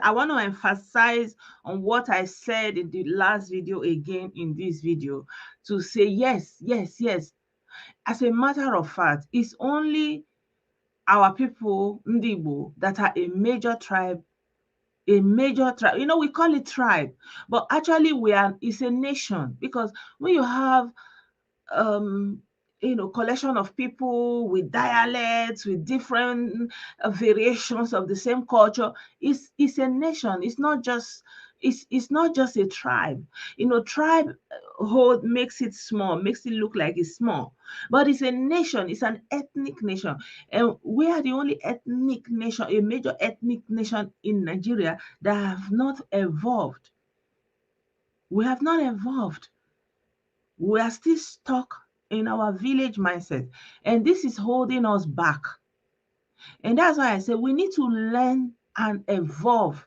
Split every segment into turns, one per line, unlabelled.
I want to emphasize on what I said in the last video again in this video to say yes, yes, yes. As a matter of fact, it's only our people, Ndi Igbo, that are a major tribe. A major tribe, we call it tribe, but actually it's a nation, because when you have um collection of people with dialects, with different variations of the same culture, it's a nation. It's not just a tribe. Tribe hold makes it small, makes it look like it's small, but it's a nation. It's an ethnic nation, and we are the only ethnic nation, a major ethnic nation in Nigeria, that have not evolved. We have not evolved. We are still stuck in our village mindset, and this is holding us back. And that's why I say we need to learn and evolve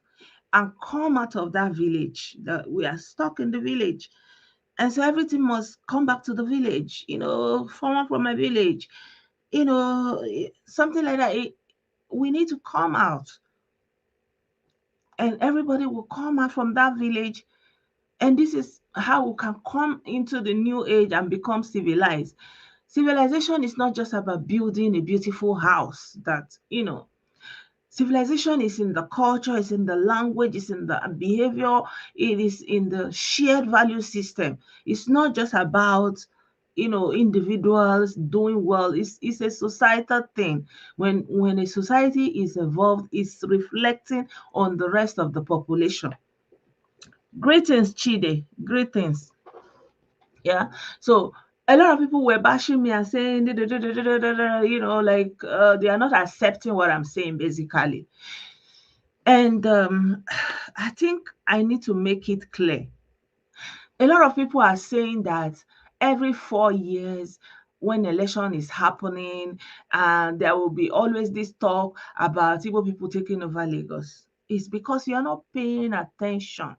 and come out of that village, that we are stuck in the village. And so everything must come back to the village, someone from my village, something like that. We need to come out, and everybody will come out from that village. And this is how we can come into the new age and become civilized. Civilization is not just about building a beautiful house. Civilization is in the culture, it's in the language, it's in the behavior, it is in the shared value system. It's not just about individuals doing well. It's a societal thing. When a society is evolved, it's reflecting on the rest of the population. Greetings, Chide. Greetings. Yeah. So a lot of people were bashing me and saying, like they are not accepting what I'm saying, basically. And I think I need to make it clear. A lot of people are saying that every 4 years, when election is happening, and there will be always this talk about Igbo people taking over Lagos. It's because you're not paying attention.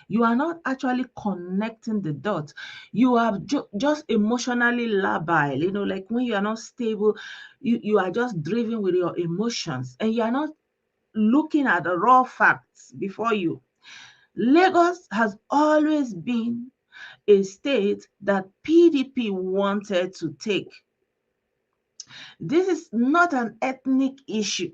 You are not actually connecting the dots. You are just emotionally labile, like when you are not stable, you are just driven with your emotions, and you are not looking at the raw facts before you. Lagos has always been a state that PDP wanted to take. This is not an ethnic issue.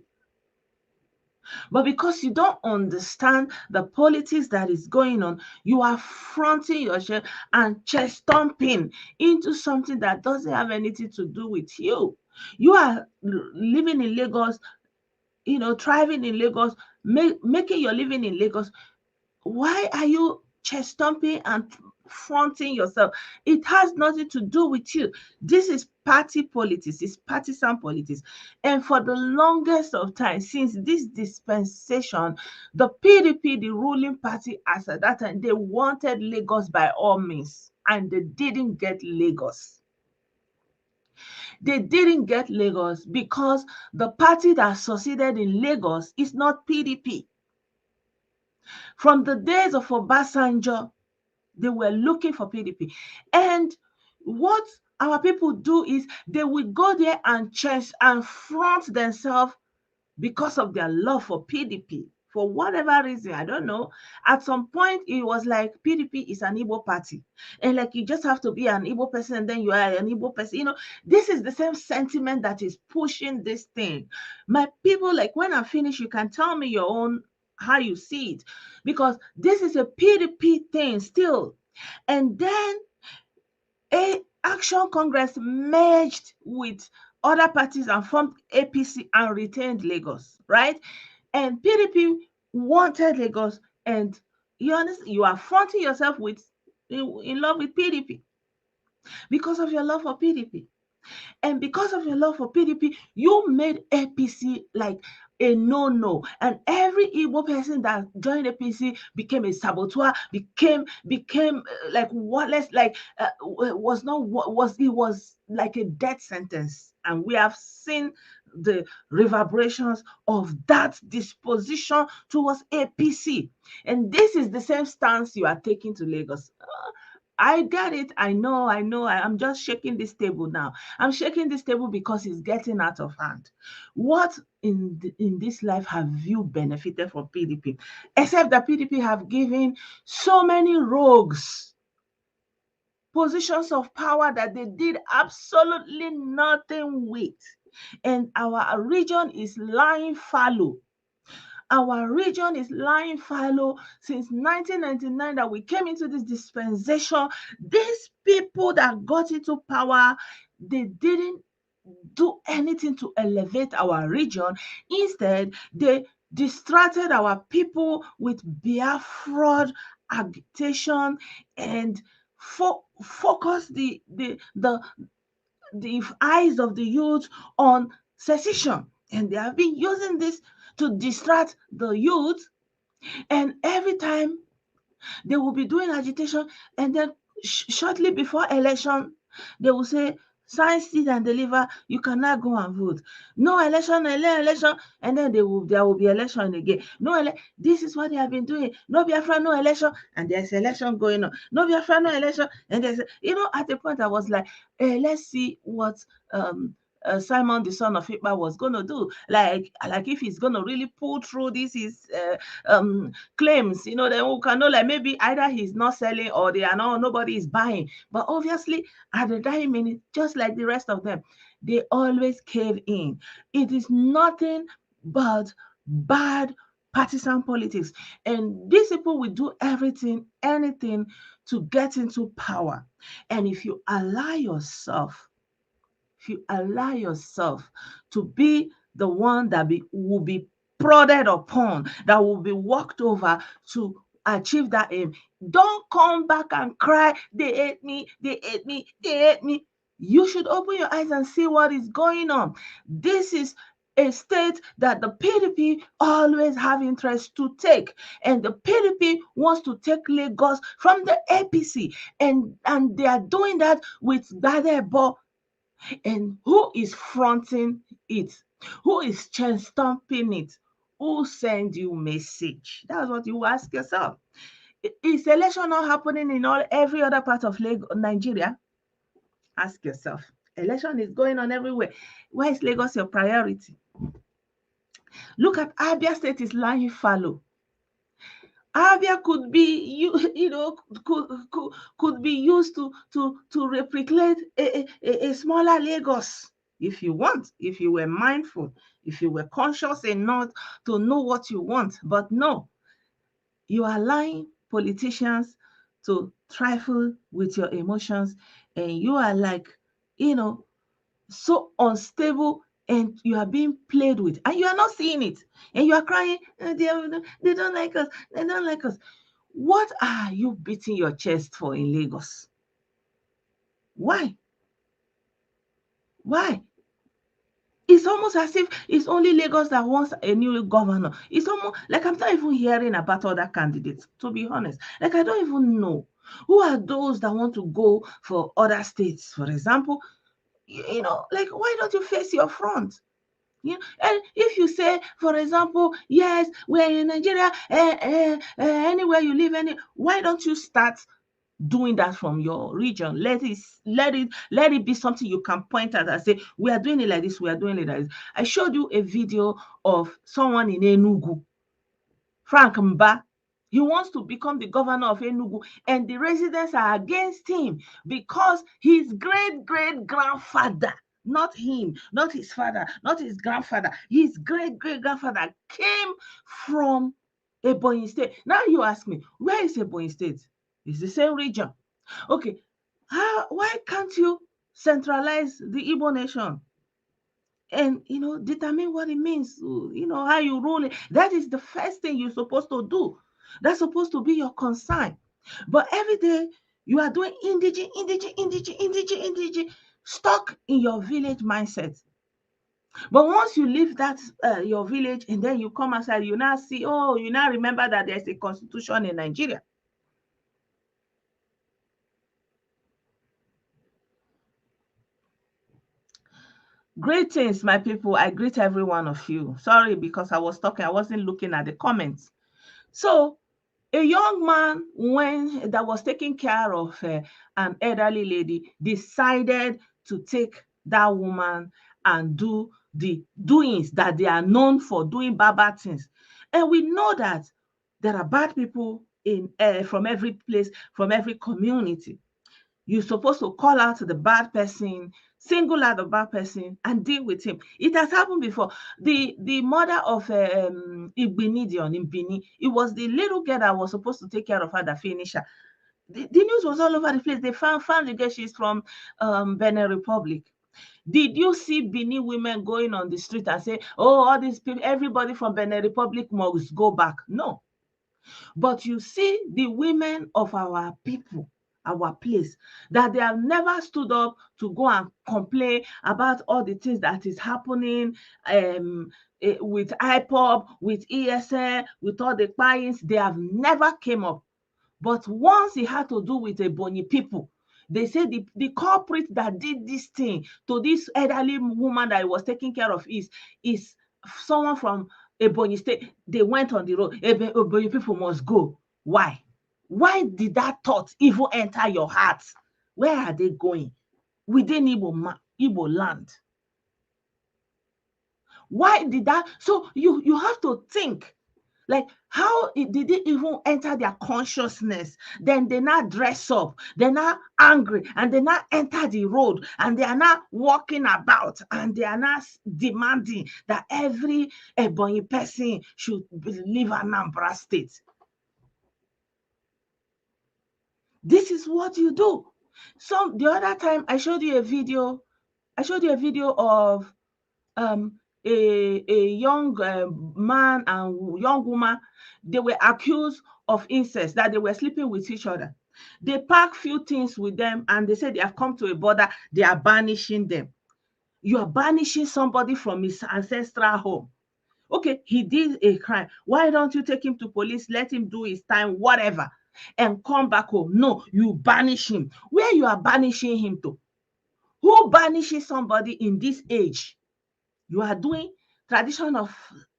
But because you don't understand the politics that is going on, you are fronting your chest and chest stomping into something that doesn't have anything to do with you. You are living in Lagos, thriving in Lagos, making your living in Lagos. Why are you chest stomping and fronting yourself? It has nothing to do with you. This is party politics, it's partisan politics. And for the longest of time, since this dispensation, the PDP, the ruling party as at that time, they wanted Lagos by all means, and they didn't get Lagos. They didn't get Lagos because the party that succeeded in Lagos is not PDP. From the days of Obasanjo, they were looking for PDP. And what our people do is they will go there and chest and front themselves because of their love for PDP. For whatever reason, I don't know. At some point, it was like PDP is an Igbo party. And like you just have to be an Igbo person and then you are an Igbo person. This is the same sentiment that is pushing this thing. My people, like when I finish, you can tell me your own how you see it, because this is a PDP thing still. And then Action Congress merged with other parties and formed APC and retained Lagos, right? And PDP wanted Lagos, and you are fronting yourself in love with PDP because of your love for PDP. And because of your love for PDP, you made APC like a no-no. And every Igbo person that joined APC became a saboteur, became like whatless, like it was like a death sentence. And we have seen the reverberations of that disposition towards APC. And this is the same stance you are taking to Lagos. I get it. I know. I'm just shaking this table now. I'm shaking this table because it's getting out of hand. What in this life have you benefited from PDP? Except that PDP have given so many rogues positions of power that they did absolutely nothing with. And our region is lying fallow. Our region is lying fallow since 1999 that we came into this dispensation. These people that got into power, they didn't do anything to elevate our region. Instead, they distracted our people with Biafra agitation and focus the eyes of the youth on secession. And they have been using this to distract the youth. And every time they will be doing agitation, and then shortly before election, they will say, sign, seed, and deliver. You cannot go and vote. No election, election, and then there will be election again. This is what they have been doing. No Biafra, no election, and there's election going on. No Biafra, no election, and there's at the point I was like, let's see what Simon, the son of Ikpa, was going to do. Like if he's going to really pull through this his claims, then we can know, like, maybe either he's not selling or they are not, nobody is buying. But obviously, at the dying minute, just like the rest of them, they always cave in. It is nothing but bad partisan politics. And these people will do anything to get into power. And if you allow yourself to be the one that will be prodded upon, that will be walked over to achieve that aim, don't come back and cry, they hate me, they hate me, they hate me. You should open your eyes and see what is going on. This is a state that the PDP always have interest to take, and the PDP wants to take Lagos from the APC, and they are doing that with Gbadebo. And who is fronting it? Who is chest stomping it? Who send you message? That's what you ask yourself. Is election not happening in every other part of Nigeria? Ask yourself. Election is going on everywhere. Why is Lagos your priority? Look at Abia State is lying fallow. Abia could be could be used to replicate a smaller Lagos if you want, if you were mindful, if you were conscious enough to know what you want. But no, you are allowing politicians to trifle with your emotions, and you are like, so unstable, and you are being played with, and you are not seeing it, and you are crying, they don't like us, they don't like us. What are you beating your chest for in Lagos? Why? It's almost as if it's only Lagos that wants a new governor. It's almost like I'm not even hearing about other candidates, to be honest. Like, I don't even know who are those that want to go for other states, for example. Like, why don't you face your front? And if you say, for example, yes, we're in Nigeria, anywhere you live, why don't you start doing that from your region? Let it be something you can point at and say, we are doing it like this, we are doing it like this. I showed you a video of someone in Enugu, Frank Mba. He wants to become the governor of Enugu, and the residents are against him because his great-great-grandfather, not him, not his father, not his grandfather, his great-great-grandfather came from Ebonyi State. Now you ask me, where is Ebonyi State? It's the same region. Okay, why can't you centralize the Igbo nation and determine what it means, how you rule it? That is the first thing you're supposed to do. That's supposed to be your concern. But every day you are doing indige, stuck in your village mindset. But once you leave that your village, and then you come outside, you now see, you now remember that there's a constitution in Nigeria. Greetings, my people. I greet every one of you. Sorry, because I was talking, I wasn't looking at the comments. So A young man when that was taking care of an elderly lady decided to take that woman and do the doings that they are known for, doing bad things. And we know that there are bad people in from every place, from every community. You're supposed to call out the bad person, single out the bad person, and deal with him. It has happened before. The mother of Igbinidion in Bini, it was the little girl that was supposed to take care of her that finished her. The news was all over the place. They found the girl. She's from Benin Republic. Did you see Bini women going on the street and say, "Oh, all these people, everybody from Benin Republic must go back"? No. But you see the women of our people, our place, that they have never stood up to go and complain about all the things that is happening with IPOB, with ESN, with all the clients. They have never came up. But once it had to do with Ebonyi people, they say the culprit that did this thing to this elderly woman that he was taking care of is someone from Ebonyi State. They went on the road. Ebonyi people must go. Why? Why did that thought even enter your heart? Where are they going? Within Igbo land. Why did that? So you have to think. Like, how did it even enter their consciousness? Then they now dress up, they're now angry, and they now enter the road, and they are now walking about, and they are now demanding that every Ebonyi person should leave Anambra State. This is what you do. So the other time I showed you a video. Of a young man and young woman. They were accused of incest, that they were sleeping with each other. They pack few things with them and they said they have come to a border. They are banishing them. You are banishing somebody from his ancestral home. Okay, he did a crime. Why don't you take him to police, let him do his time, whatever, and come back home? No, you banish him. Where you are banishing him to? Who banishes somebody in this age? You are doing tradition of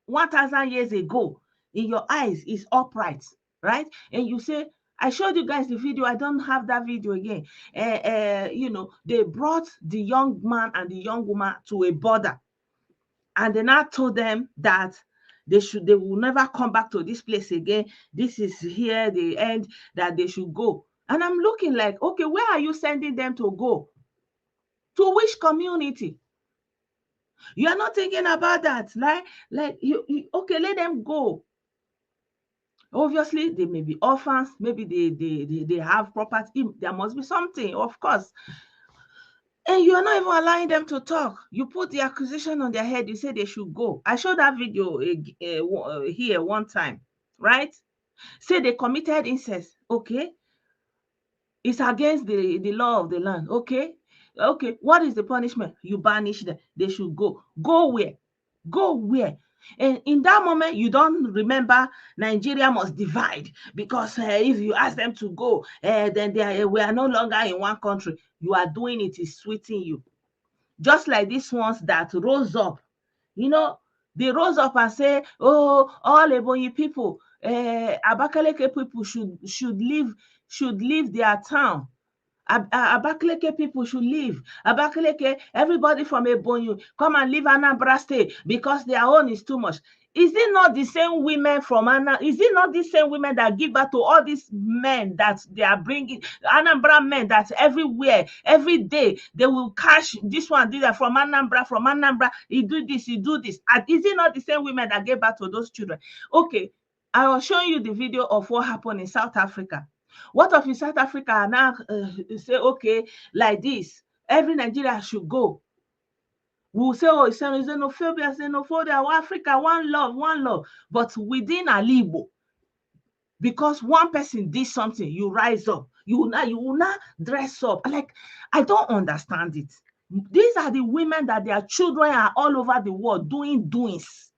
1,000 years ago. In your eyes is upright, right? And you say, I showed you guys the video. I don't have that video again. They brought the young man and the young woman to a border, and they now told them that they will never come back to this place again. This is here the end, that they should go. And I'm looking like, okay, where are you sending them to go? To which community? You are not thinking about that. Like you okay, let them go. Obviously, they may be orphans. Maybe they have property. There must be something, of course. And you are not even allowing them to talk. You put the accusation on their head. You say they should go. I showed that video here one time, right? Say they committed incest. Okay. It's against the law of the land. Okay. Okay. What is the punishment? You banish them. They should go. Go where? Go where? And in that moment, you don't remember Nigeria must divide, because if you ask them to go, then we are no longer in one country. You are doing it is sweeting you. Just like these ones that rose up, they rose up and say, "Oh, all Ebonyi people, Abakaleke people should leave their town. Abakaleke people should leave. Abakaleke, everybody from Ebonyi, come and leave Anambra State because their own is too much." Is it not the same women from Is it not the same women that give birth to all these men that they are bringing, Anambra men that everywhere, every day, they will catch this one, do that from Anambra, he do this, he do this. And is it not the same women that gave birth to those children? Okay, I was showing you the video of what happened in South Africa. What of in South Africa now say, okay, like this, every Nigeria should go. We'll say, oh, it's xenophobia, Africa, one love. But within Igbo, because one person did something, you rise up. You will not dress up. Like, I don't understand it. These are the women that their children are all over the world doing doings.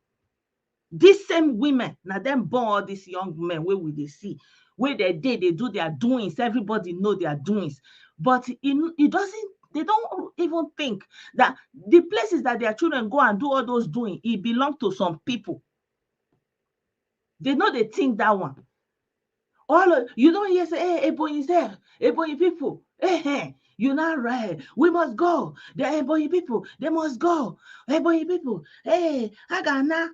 These same women, now them born all these young men, where will they see? Where they do their doings. Everybody know their doings. But it doesn't, they don't even think that the places that their children go and do all those doing, it belongs to some people. They know they think that one. All of you don't hear say, hey, Ebonyi is there, Ebonyi people, hey, you not right. We must go. The Ebonyi people, they must go. Ebonyi people, hey, Hagana.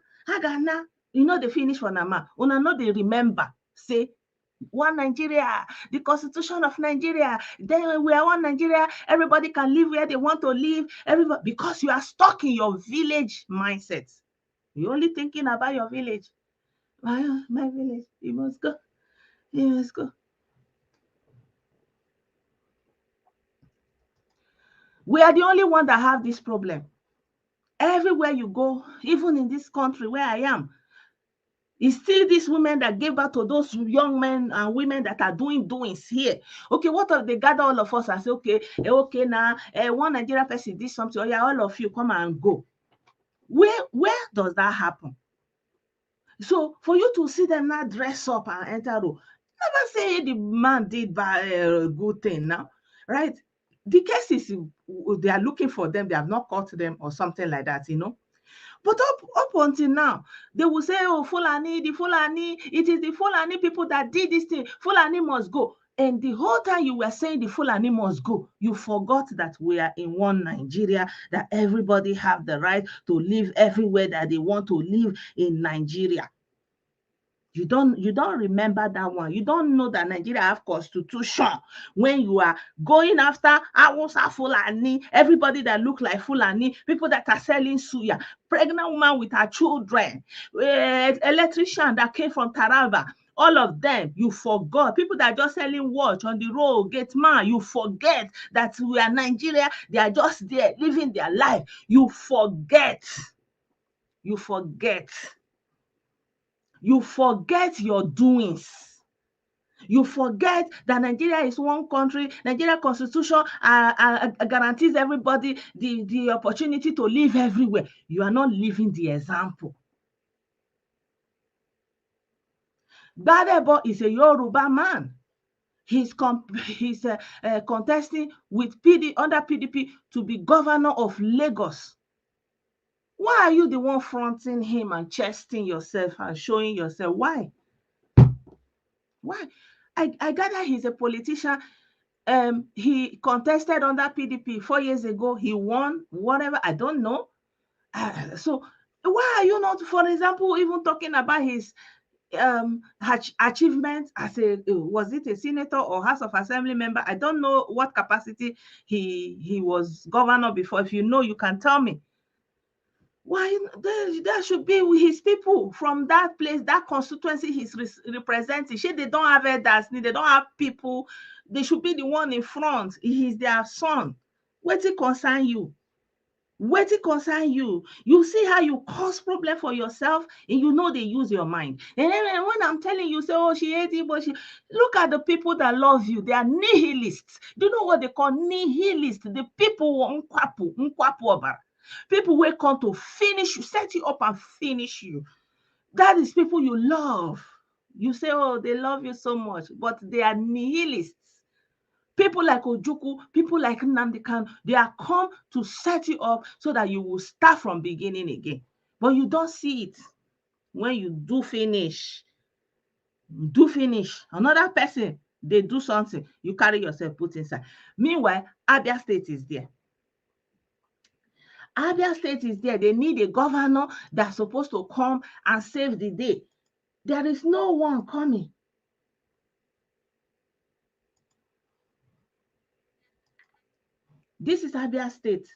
You know they finish for Nama. Una know they remember. Say one Nigeria, the constitution of Nigeria. Then we are one Nigeria. Everybody can live where they want to live. Everybody, because you are stuck in your village mindset. You're only thinking about your village. My village, you must go. You must go. We are the only one that have this problem. Everywhere you go, even in this country where I am, it's still these women that gave birth to those young men and women that are doing doings here. Okay, what if they gather all of us and say, okay, now one Nigerian person did something, oh yeah, all of you come and go. Where does that happen? So for you to see them now dress up and enter room, never say the man did a good thing now, right? The case is they are looking for them, they have not caught them or something like that, But up until now, they will say, oh, Fulani, it is the Fulani people that did this thing. Fulani must go. And the whole time you were saying the Fulani must go, you forgot that we are in one Nigeria, that everybody have the right to live everywhere that they want to live in Nigeria. You don't remember that one. You don't know that Nigeria have constitution. When you are going after Hausa Fulani, everybody that look like Fulani, people that are selling suya, pregnant woman with her children, electrician that came from Taraba, all of them, you forgot. People that are just selling watch on the road, gate man, you forget that we are Nigeria. They are just there living their life. You forget. You forget. You forget your doings. You forget that Nigeria is one country. Nigeria constitution guarantees everybody the opportunity to live everywhere. You are not living the example. Gbadebo is a Yoruba man. He's contesting with under PDP to be governor of Lagos. Why are you the one fronting him and chesting yourself and showing yourself? Why? I gather he's a politician. He contested under PDP 4 years ago. He won, whatever, I don't know. So why are you not, for example, even talking about his achievements as was it a senator or House of Assembly member? I don't know what capacity he was governor before. If you know, you can tell me. Why there should be his people from that place, that constituency he's representing. They don't have elders, they don't have people. They should be the one in front. He's their son. Wetin concern you? Wetin concern you? You see how you cause problem for yourself, and you know they use your mind. And then when I'm telling you, say, oh, she hates it, but look at the people that love you. They are nihilists. Do you know what they call nihilists? The people nkwapu. People will come to finish you, set you up and finish you. That is people you love. You say, oh, they love you so much, but they are nihilists. People like Ojukwu, people like Nnamdi Kanu, they are come to set you up so that you will start from beginning again. But you don't see it. When you do finish, another person, they do something, you carry yourself, put inside. Meanwhile, Abia State is there. Abia State is there. They need a governor that's supposed to come and save the day. There is no one coming. This is Abia State.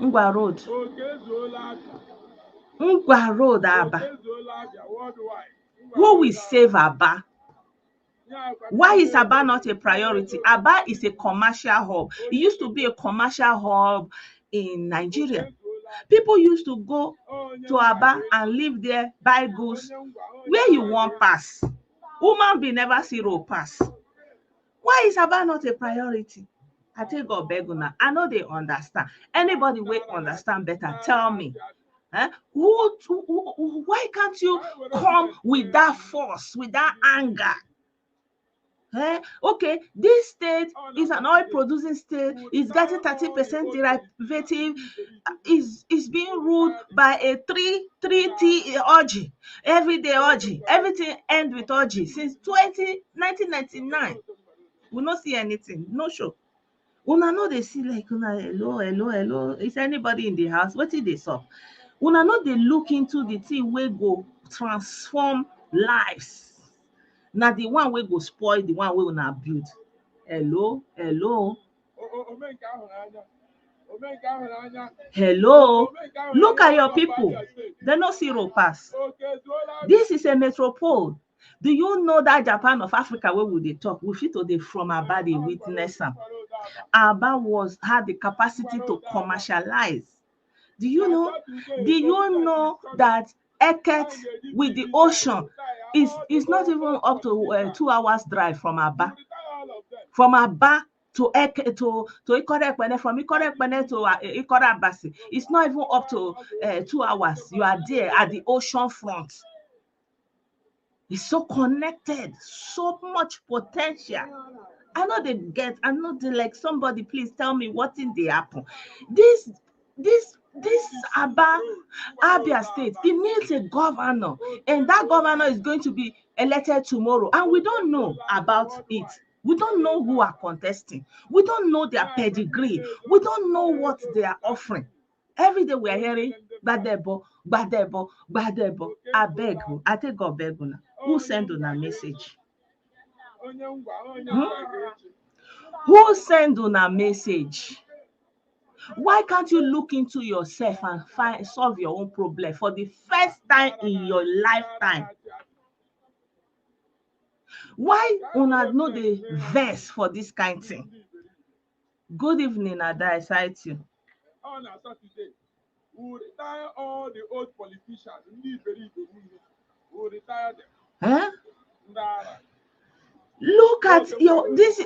Ngwa Road. Ngwa Road, Aba. Who will save Aba? Why is Aba not a priority? Aba is a commercial hub. It used to be a commercial hub in Nigeria. People used to go to Aba and live there, buy goods. Where you want pass? Woman be never see road pass. Why is Aba not a priority? I take God beguna. I know they understand. Anybody will understand better. Tell me. Why can't you come with that force, with that anger? Okay, this state is an oil producing state, is getting 30% derivative, is being ruled by a 3T orgy, everyday orgy, everything end with orgy since 1999. We no see anything, no show. Una no dey see like una hello, is anybody in the house? Wetin dey sup? Una no dey look into the thing wey go transform lives. Na the one wey go spoil the one wey una build. Hello. Look at your people. They no see road pass. This is a metropole. Do you know that Japan of Africa where we dey talk? We fit to dey from Aba dey witness am. Aba had the capacity to commercialize. Do you know that Eket with the ocean is not even up to 2 hours drive from Aba? From Aba to Ikorekpene, from Ikorekpene to Ikorabasi, it's not even up to 2 hours. You are there at the ocean front. It's so connected, so much potential. I know they like somebody, please tell me what in the happen. This Abia State, it needs a governor, and that governor is going to be elected tomorrow, and we don't know about it. We don't know who are contesting. We don't know their pedigree. We don't know what they are offering. Every day we are hearing Gbadebo. I beg you, I take God beg you. Who send you a message? Who send you a message? Why can't you look into yourself and solve your own problem for the first time in your lifetime? Why una no dey vex for this kind thing? Good evening, Ada, I cite you.
On a Saturday, we will retire all the old politicians. Ndi Igbo, we will retire them.
Look at your this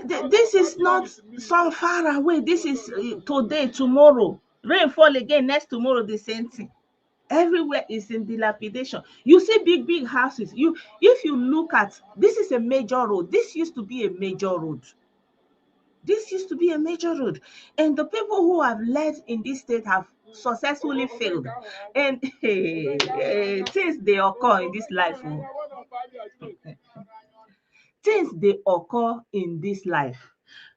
is not so far away. This is today, tomorrow. Rain fall again, next tomorrow, the same thing. Everywhere is in dilapidation. You see big houses. If you look at, this is a major road. This used to be a major road. And the people who have led in this state have successfully failed. And things they occur in this life. Things they occur in this life.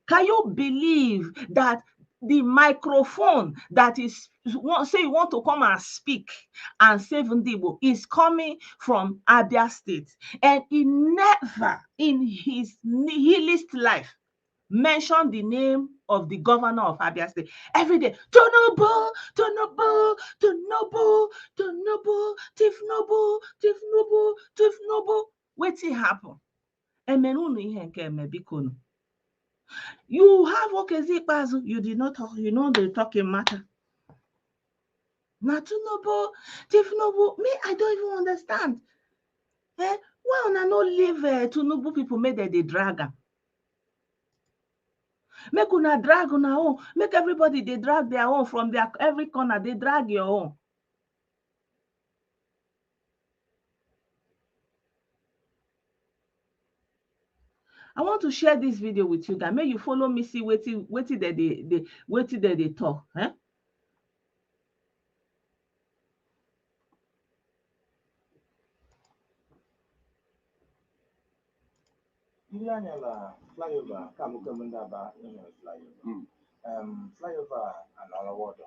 Can you believe that the microphone that is say you want to come and speak and save Ndi Igbo is coming from Abia State, and he never in his nihilist life mentioned the name of the governor of Abia State? Every day, Tinubu, Tifnubu. Wetin happen? Emenunu ihe nke eme bikonu. You have Okezi Ikpeazu, you did not talk, you know the talking matter. Na Tinubu, me, I don't even understand. Why una no leave Tinubu people make they drag am? Make una drag una own. Make everybody they drag their own from their every corner. They drag your own. I want to share this video with you guys. May you follow me, see what they talk.
Flyover, flyover and all water.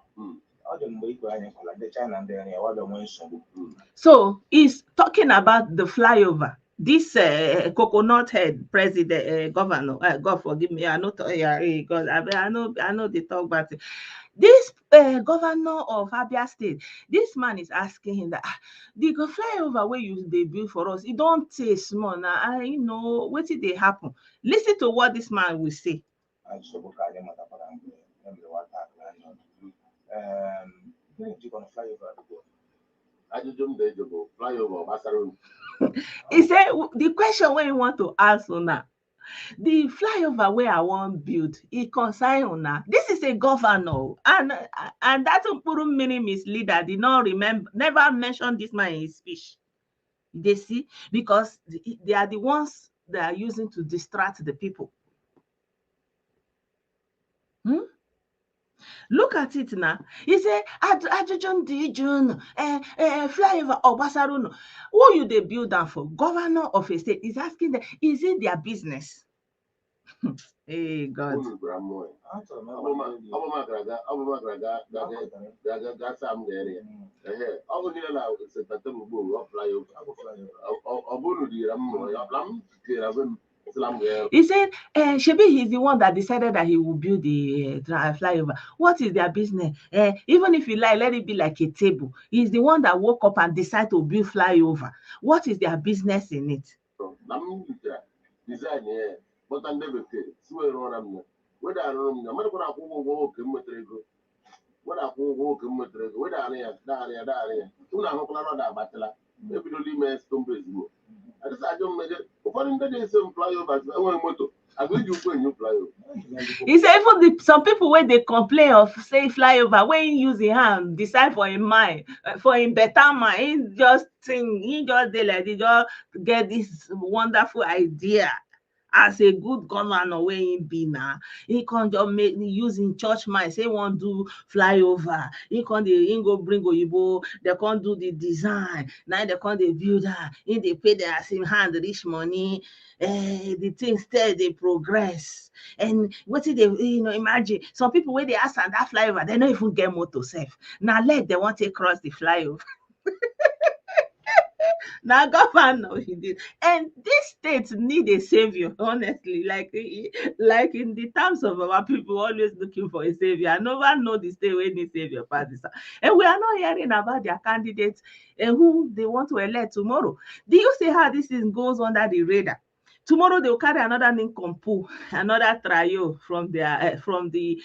So he's talking about the flyover. This coconut head president, governor, God forgive me, I know they talk about it. This governor of Abia State, this man is asking him that the flyover where they build for us, it don't take small. Now I know what did they happen. Listen to what this man will say. He said the question where you want to ask now, the flyover where I want build, it concern una. This is a governor, and that many misleader did not never mention this man in his speech. They see, because they are the ones they are using to distract the people. Look at it now. He say, Ajujun Dijun, flyover Obasarun. Who you they build that for? Governor of a state is asking them, is it their business? Hey God. He said, Shebi, he's the one that decided that he will build the flyover. What is their business? Even if you lie, let it be like a table. He's the one that woke up and decided to build flyover. What is their business in it? He said even some people when they complain of say flyover, when he use his hand decide for him mind, for him better mind, he just think, he just dey like he just get this wonderful idea. As a good governor wey he be now, he can't just make use in church mind say wan do flyover. He go bring oyibo, they can't do the design. Now they can't dey build her. He dey pay their as him hand reach money. The thing still they progress. And what did they imagine? Some people when they ask on that flyover, they don't even get motor safe. Now let they want to cross the flyover. Now governor he did, and this state need a savior, honestly. Like in the terms of our people always looking for a savior. I never know the state where need savior party. And we are not hearing about their candidates and who they want to elect tomorrow. Do you see how this thing goes under the radar? Tomorrow they'll carry another Ninkompu, another trio from their from the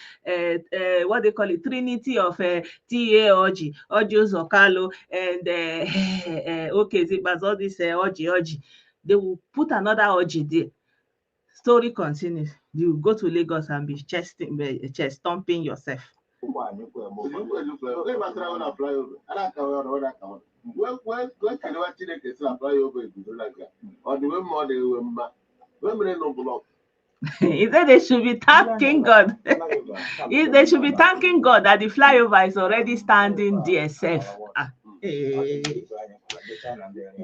what they call it, Trinity of TA Oji, Ojo Zokalo, and okay, Zibas, all this Oji. They will put another Oji there. Story continues. You go to Lagos and be chest stomping yourself. He said they should be thanking God. They should be thanking God that the flyover is already standing there safe.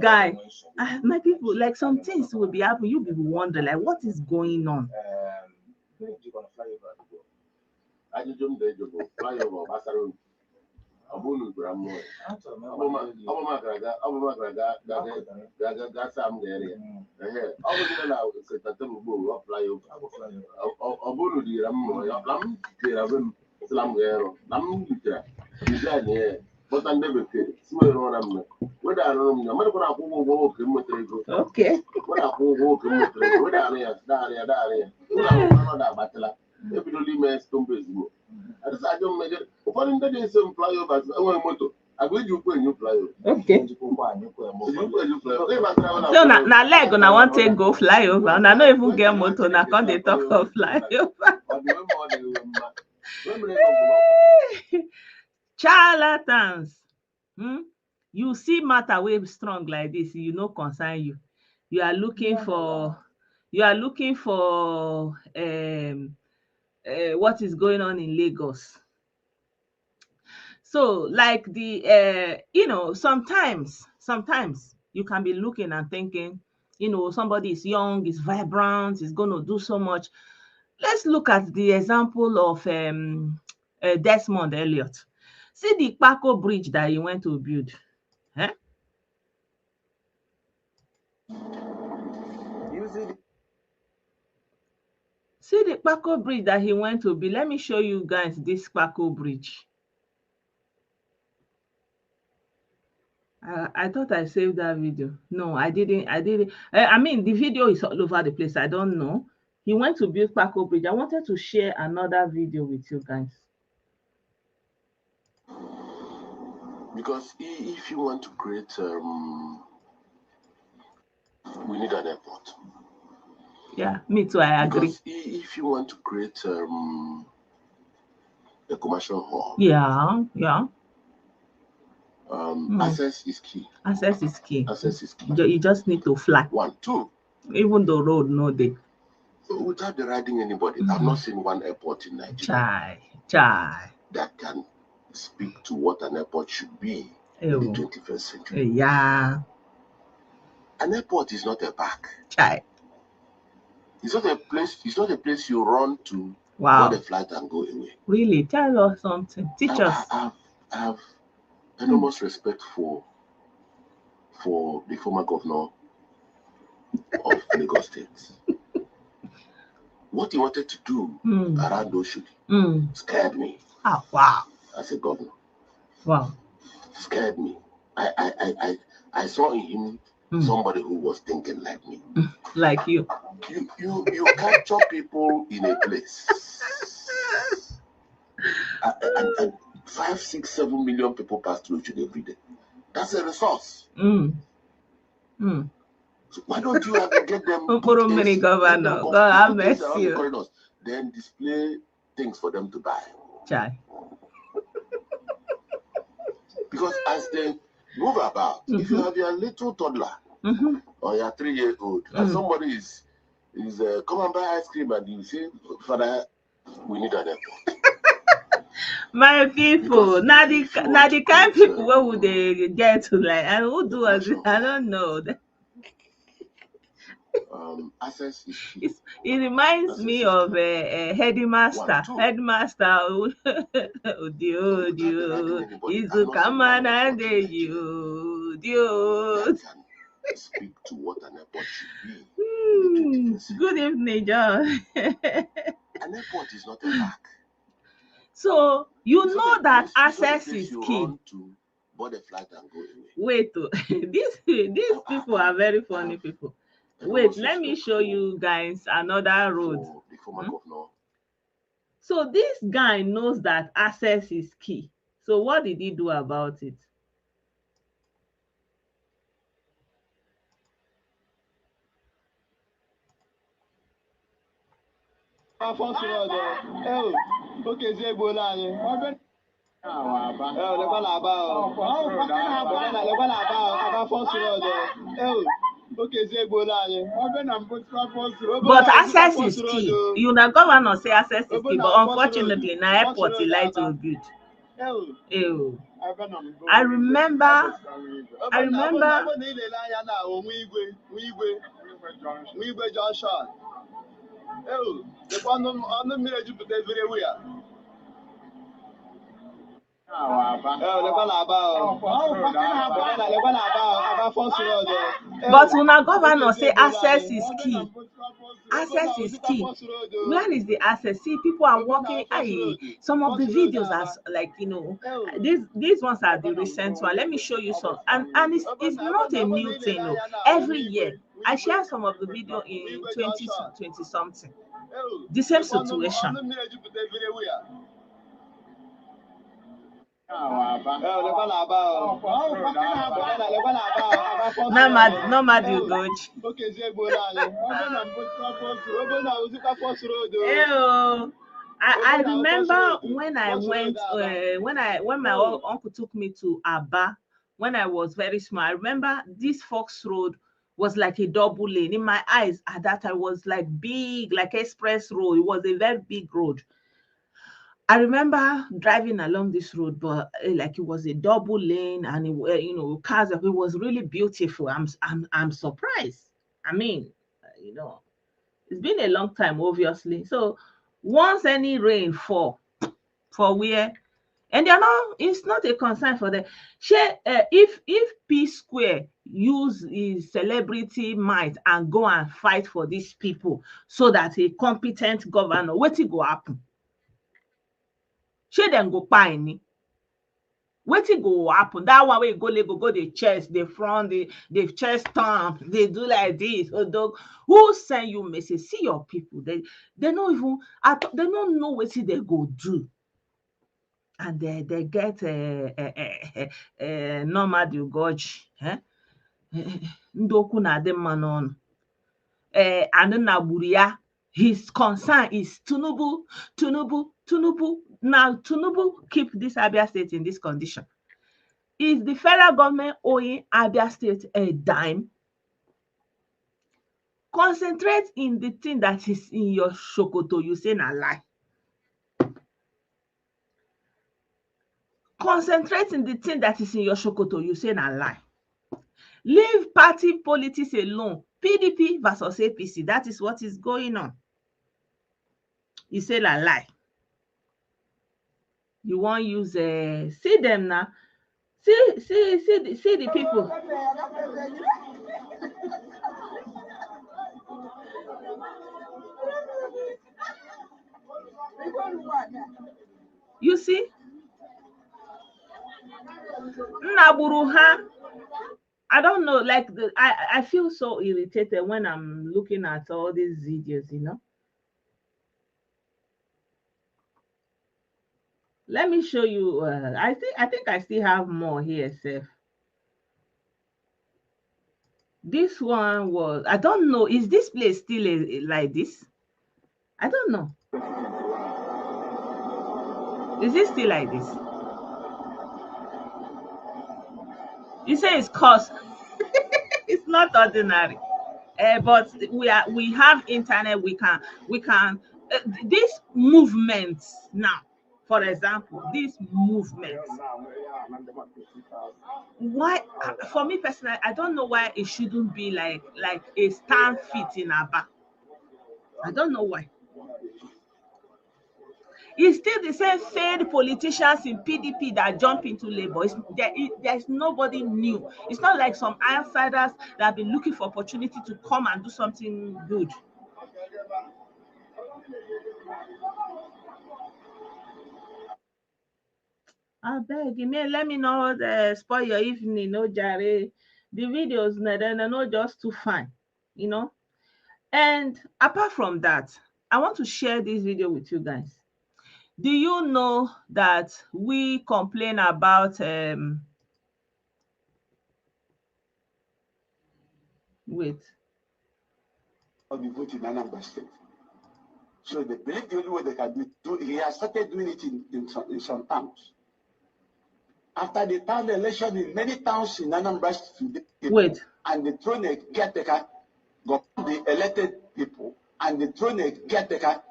Guy, my people, like some things will be happening. You people wonder, like, what is going on? Okay. Okay. So now leg on I want to go fly over, and I don't even get motor. Now can't they talk of fly over? Charlatans. You see matter wave strong like this, you know concern you. You are looking for what is going on in Lagos. So like the sometimes you can be looking and thinking, somebody is young, is vibrant, is going to do so much. Let's look at the example of Desmond Elliot. See the Paco bridge that he went to build. See the Paco bridge that he went to build. Let me show you guys this Paco bridge. I thought I saved that video. No, I didn't. I mean, the video is all over the place. I don't know. He went to build Paco bridge. I wanted to share another video with you guys.
Because if you want to create, we need an airport.
Yeah, me too. I agree.
Because if you want to create a commercial hall,
yeah.
Access is key.
Access is key. You just need to fly.
1, 2.
Even the road, no they.
Without deriding anybody, I've not seen one airport in Nigeria
Chai.
that can speak to what an airport should be in the 21st century.
Yeah.
An airport is not a park.
Chai.
It's not a place. It's not a place you run to,
Wow.
board a flight and go away.
Really? Tell us something. Teach us.
I have enormous respect for the former governor of Lagos State. What he wanted to do around Oshodi scared me.
Oh, wow.
As a governor.
Wow.
Scared me. I saw in him somebody who was thinking like me.
Like you.
You capture people in a place. and 5, 6, 7 million people pass through it every day. That's a resource. So why don't you have to get them?
Many governor. God have mercy.
Then display things for them to buy.
Chai.
Because as they move about, if you have your little toddler or your 3-year-old, and somebody is come and buy ice cream, and you say, Father, we need an airport.
My people, now the kind of people where would they get to like, and who do us? I don't know.
Access is key.
It reminds me of a headmaster. Headmaster, Dio, is the command and you, Dio.
Speak to what an airport should be.
Good evening, John.
An airport is not a park.
So you know that access is key.
To board a flight and go away.
Wait, these people are very funny people. Wait, let me show you guys another road. So this guy knows that access is key. So what did he do about it? But access is key. You know, governor say access is key, but unfortunately, na airport he like to build. I remember. But una governor say access is key. Access is key. Where is the access? See, people are walking. Some of the videos are like, you know, these ones are the recent one. Let me show you some. And it's not a new thing. No. Every year, I share some of the video in 2020 something. The same situation. I remember when I went when my uncle took me to Aba when I was very small. I remember this Fox Road was like a double lane. In my eyes at that time was like big, like express road. It was a very big road. I remember driving along this road, but like it was a double lane, and it, you know, cars. It was really beautiful. I'm surprised. I mean, you know, it's been a long time, obviously. So once any rain fall, for where, and they're not. It's not a concern for them. If P Square use his celebrity might and go and fight for these people, so that a competent governor, what it go happen? Shey dem go kpai ni. Wetin go happen? That one wey go the chest, the front, the chest stamp, they do like this. Who send you message? See your people. They don't even they don't know wetin they go do. And they get normal the gauge. Ndoku na dem manon. And na buria. His concern is Tinubu. Now, Tinubu keep this Abia State in this condition. Is the federal government owing Abia State a dime? Concentrate in the thing that is in your shokoto, you say na lie. Concentrate in the thing that is in your shokoto, you say na lie. Leave party politics alone. PDP versus APC, that is what is going on. You say na lie. You won't use see them now. See the people. You see? Naburuha. I don't know, like I feel so irritated when I'm looking at all these videos, you know. Let me show you. I think I still have more here, Seth. This one was, I don't know, is this place still like this? I don't know. Is it still like this? You say it's cost. It's not ordinary. But we have internet. We can this movement now. For example, this movement. Why, for me personally, I don't know why it shouldn't be like a stand fit in Aba. I don't know why. It's still the same failed politicians in PDP that jump into labor. There's nobody new. It's not like some outsiders that have been looking for opportunity to come and do something good. I beg you, let me not spoil your evening, no Jare. The videos, they're not just too fine, you know. And apart from that, I want to share this video with you guys. Do you know that we complain about wait?
I'll be voting in Abia State. So they believe the only way they can do it. He has started doing it in some towns. After the town election in many towns in Anambra State,
wait,
and the throne caretaker got the elected people, and the throne caretaker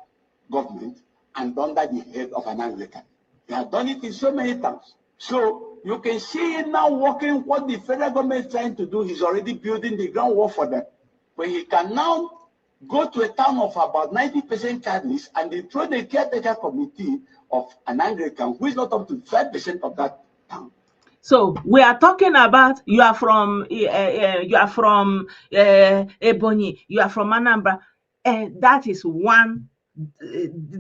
government, and under the head of an Anglican. They have done it in so many towns. So you can see now working what the federal government is trying to do. He's already building the groundwork for them. But he can now go to a town of about 90% Catholics and they throw the caretaker committee of an Anglican who is not up to 5% of that town.
So we are talking about you are from Ebonyi, you are from Anambra, and that is one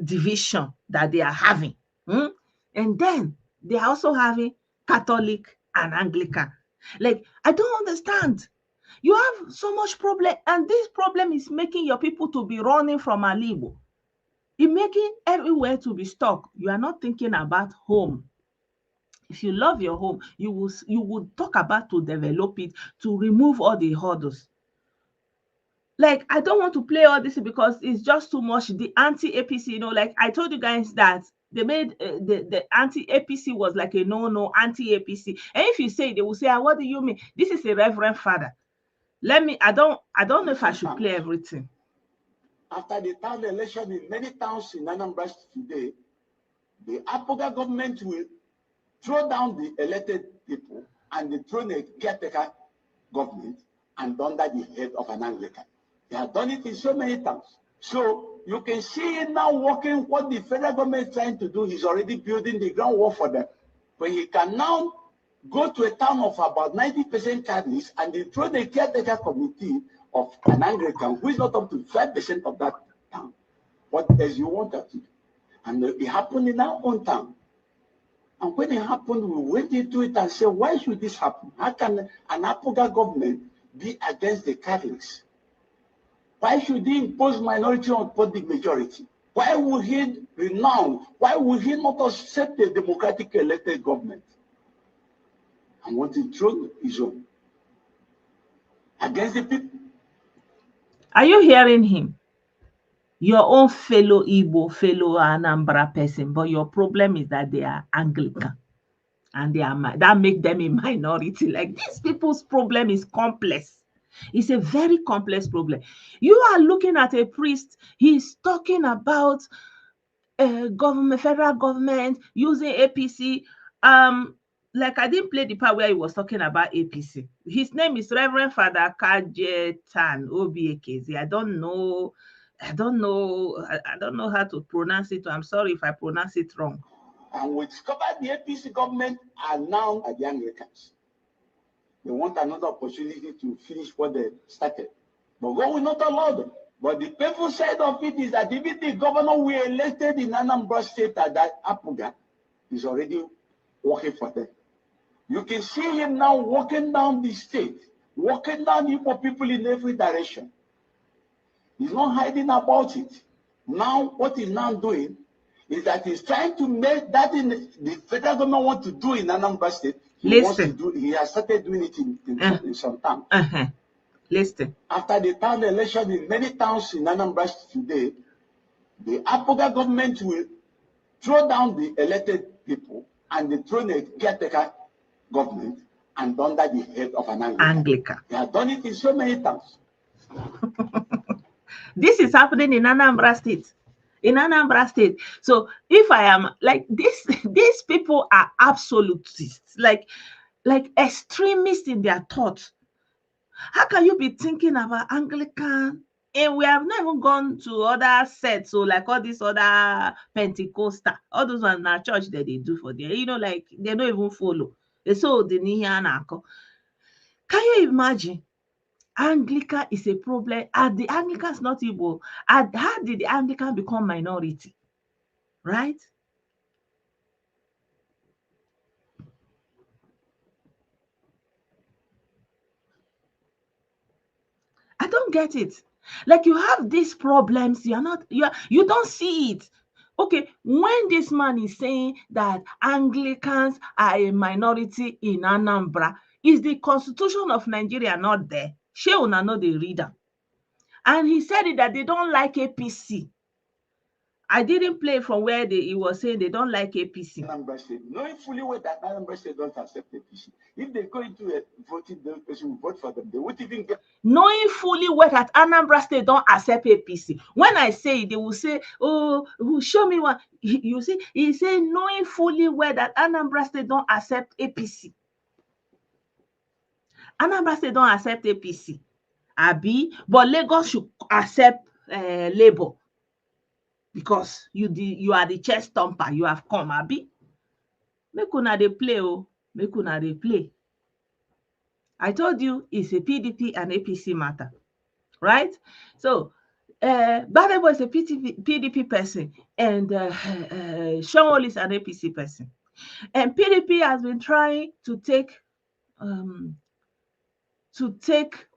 division that they are having. And then they are also having Catholic and Anglican. Like, I don't understand. You have so much problem, and this problem is making your people to be running from Alibo. It's making everywhere to be stuck. You are not thinking about home. If you love your home, you will talk about to develop it, to remove all the hurdles. Like, I don't want to play all this because it's just too much. The anti-APC, you know, like I told you guys that they made the anti-APC was like a no anti-APC. And if you say, they will say, what do you mean? This is a reverend father. I don't know if I should play everything.
After the town election in many towns in Anambra today, the Apoga government will throw down the elected people and the throne a caretaker government and under the head of an Anglican. They have done it in so many towns. So you can see now working what the federal government is trying to do. He's already building the groundwork for them. But he can now go to a town of about 90% Catholics and they throw the caretaker committee of an Anglican who is not up to 5% of that town. What else you want to do? And it happened in our own town. And when it happened, we went into it and said, why should this happen? How can an Apoga government be against the Catholics? Why should he impose minority on public majority? Why would he renounce? Why would he not accept a democratic elected government? And want to throw his own against the people.
Are you hearing him? Your own fellow Igbo, fellow Anambra person, but your problem is that they are Anglican, and that make them a minority. Like, these people's problem is complex. It's a very complex problem. You are looking at a priest, he's talking about government, federal government using APC. Like I didn't play the part where he was talking about APC. His name is Reverend Father Kajetan Obiekezi. I don't know how to pronounce it. I'm sorry if I pronounce it wrong.
And we discovered the APC government are now at the Anglicans. They want another opportunity to finish what they started. But God will not allow them. But the painful side of it is that even the governor we elected in Anambra State at that Apuga is already working for them. You can see him now walking down the state, walking down Igbo people in every direction. He's not hiding about it. Now, what he's now doing is that he's trying to make that in the federal government want to do in Anambra State. He has started doing it in some time.
Listen.
After the town election in many towns in Anambra today, the Apoga government will throw down the elected people and they throw the caretaker government and under the head of an Anglican. They have done it in so many towns.
This is happening in Anambra State. So if I am like this, these people are absolutists, like extremists in their thoughts. How can you be thinking about Anglican? And we have not even gone to other sets, so like all these other Pentecostal, all those ones in our church that they do for them, like they don't even follow. They saw the Nihanako. Can you imagine? Anglican is a problem. Are the Anglicans not Igbo? How did the Anglican become minority? Right? I don't get it. Like you have these problems, you don't see it. Okay, when this man is saying that Anglicans are a minority in Anambra, is the Constitution of Nigeria not there? Shey una know the reader. And he said it that they don't like APC. I didn't play from where he was saying they don't like APC.
Anambra State, knowing fully well that Anambra State don't accept APC. If they go into a voting, the person will vote for them. They won't even get.
Knowing fully well that Anambra State don't accept APC. When I say it, they will say, "Oh, show me one." You see, he say knowing fully well that Anambra State don't accept APC. Anambra State don't accept APC. Abi, but Lagos should accept Labour. Because you are the chest thumper, you have come, Abi. Make una dey play, oh. Make una dey play. I told you it's a PDP and APC matter, right? So, Badebo is a PDP person, and Shawol is an APC person. And PDP has been trying to take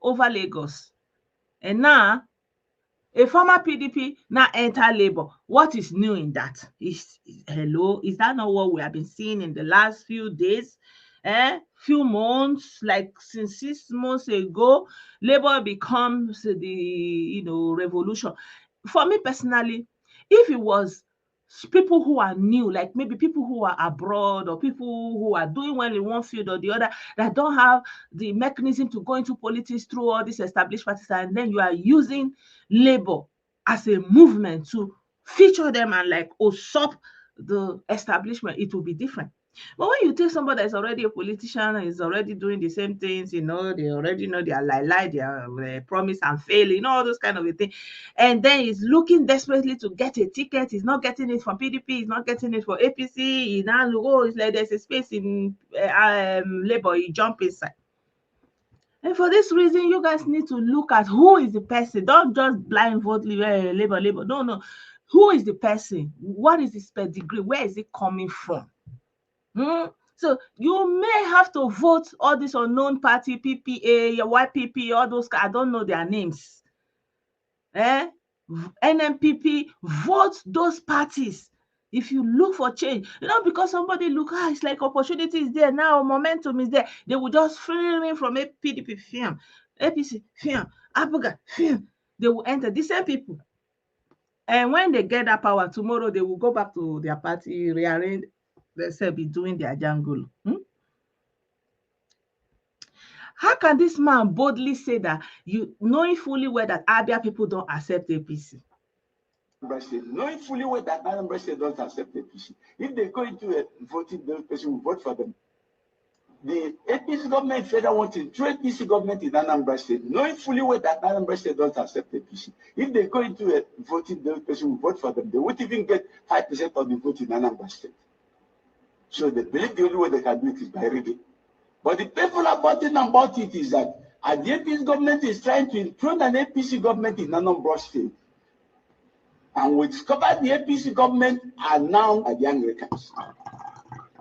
over Lagos. And now, a former PDP now enter Labour. What is new in that? Is that not what we have been seeing in the last few days? Few months, like since 6 months ago, Labour becomes the revolution. For me personally, if it was people who are new, like maybe people who are abroad or people who are doing well in one field or the other, that don't have the mechanism to go into politics through all these established parties, and then you are using Labour as a movement to feature them and like usurp the establishment, it will be different. But when you take somebody that's already a politician and is already doing the same things, they already know their lie, their promise and fail, all those kind of a thing. And then he's looking desperately to get a ticket. He's not getting it from PDP. He's not getting it for APC. He now it's like there's a space in Labour. He jump inside. And for this reason, you guys need to look at who is the person. Don't just blind vote Labour. No. Who is the person? What is his pedigree? Where is it coming from? So you may have to vote all this unknown party, PPA, your YPP, all those, I don't know their names. NMPP, vote those parties. If you look for change, because somebody it's like opportunity is there now, momentum is there, they will just fill from a PDP film, APC film, Abuga film. They will enter the same people. And when they get that power, tomorrow they will go back to their party, rearrange themselves, be doing their jungle. How can this man boldly say that, you knowing fully well that Abia people don't accept APC?
Knowing fully well that Anambra State don't accept APC. If they go into a voting, those person will vote for them. The APC government federal wanted to APC government in Anambra State, knowing fully well that Anambra State don't accept APC. If they go into a voting, those person will vote for them. They won't even get 5% of the vote in Anambra State. So they believe the only way they can do it is by rigging. But the painful about it is that the APC government is trying to intrude an APC government in Anambra State. And we discovered the APC government are now at the Anglicans.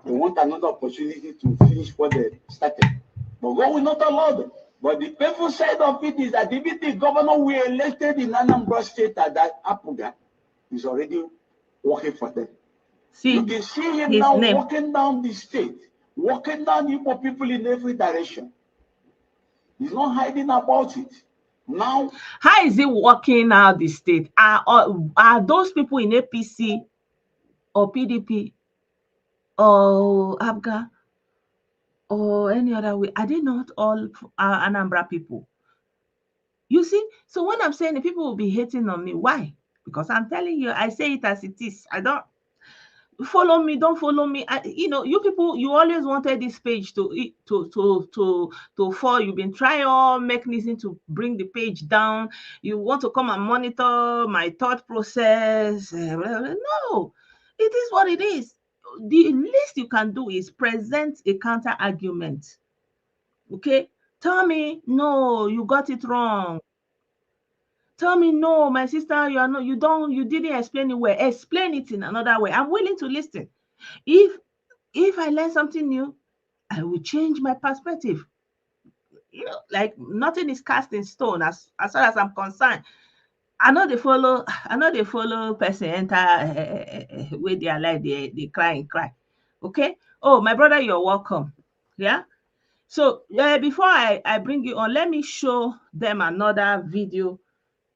They want another opportunity to finish what they started. But God will not allow them. But the painful side of it is that even the governor we elected in Anambra State at that Apuga is already working for them.
See,
you can see him now walking down the state, walking down Igbo people in every direction. He's not hiding about it. Now,
how is it working out the state? Are those people in APC or PDP or ABGA or any other way? Are they not all Anambra people? You see, so when I'm saying the people will be hating on me, why? Because I'm telling you, I say it as it is. I don't follow me, don't follow me. You people, you always wanted this page to fall. You've been trying all mechanism to bring the page down. You want to come and monitor my thought process. No, it is what it is. The least you can do is present a counter argument. Okay, tell me, no, you got it wrong. Tell me, no, my sister, you didn't explain it well. Explain it in another way. I'm willing to listen. If I learn something new, I will change my perspective. Like nothing is cast in stone as far as I'm concerned. I know they follow person enter where they are like they cry and cry. Okay. Oh, my brother, you're welcome. Yeah. So before I bring you on, let me show them another video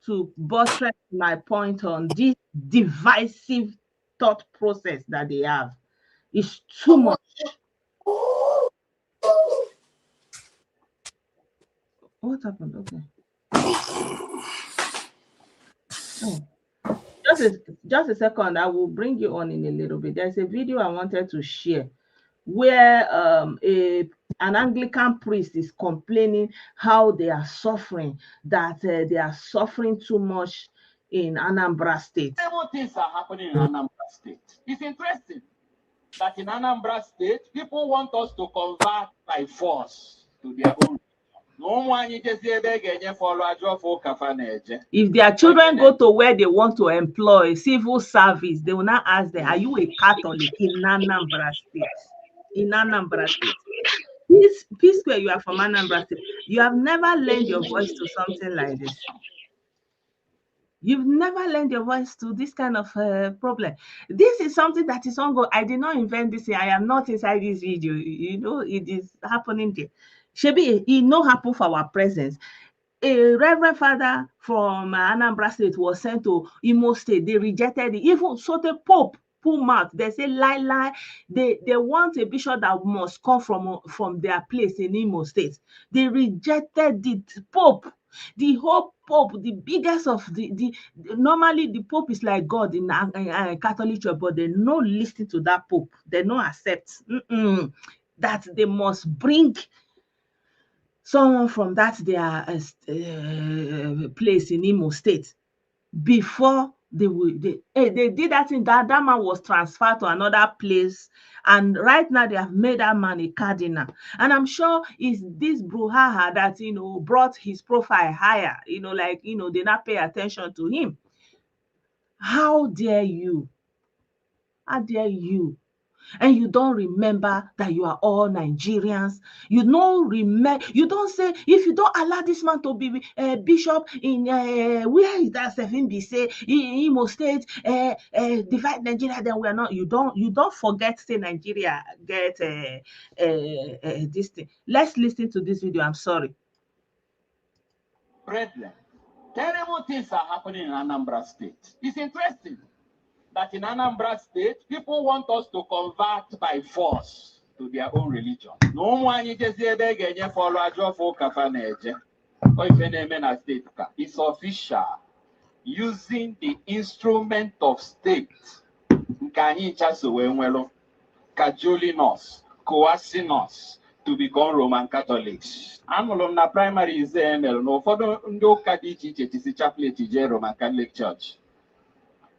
to buttress my point on this divisive thought process that they have. It's too much. What happened? Okay. Oh. Just a second. I will bring you on in a little bit. There's a video I wanted to share where an Anglican priest is complaining how they are suffering, that they are suffering too much in Anambra State.
Several things are happening in Anambra State. It's interesting that in Anambra State, people want us to convert by force to their own.
If their children go to where they want to employ civil service, they will not ask them, are you a Catholic in Anambra State? In Anambra State. Peace Square, you are from Anambra State. You have never lent your voice to something like this. You've never lent your voice to this kind of problem. This is something that is ongoing. I did not invent this. I am not inside this video. It is happening there. Shebi, it no happen for our presence. A reverend father from Anambra State was sent to Imo State. They rejected it. Even so the Pope pull mouth. They say lie. They want a bishop that must come from their place in Imo State. They rejected it. Pope. The whole Pope, the biggest of normally the Pope is like God in Catholic Church, but they no listen to that Pope. They no accept that they must bring someone from that their place in Imo State before they did that thing. That man was transferred to another place, and right now they have made that man a cardinal. And I'm sure it's this brouhaha that brought his profile higher. They not pay attention to him. How dare you? How dare you? And you don't remember that you are all Nigerians. You don't say, if you don't allow this man to be bishop in where is that Be say in Imo State, divide Nigeria, then we are not. You don't forget say Nigeria get this thing. Let's listen to this video. I'm sorry.
Brethren, terrible things are happening in Anambra State. It's interesting that in Anambra State, people want us to convert by force
to their own religion. No one you just say they get follow a job for Kafaneje. Or if any man state is official using the instrument of state. Can you just cajoling us, coercing us to become Roman Catholics? I'm na primary is no for no Kadiji is chaplain to Roman Catholic Church.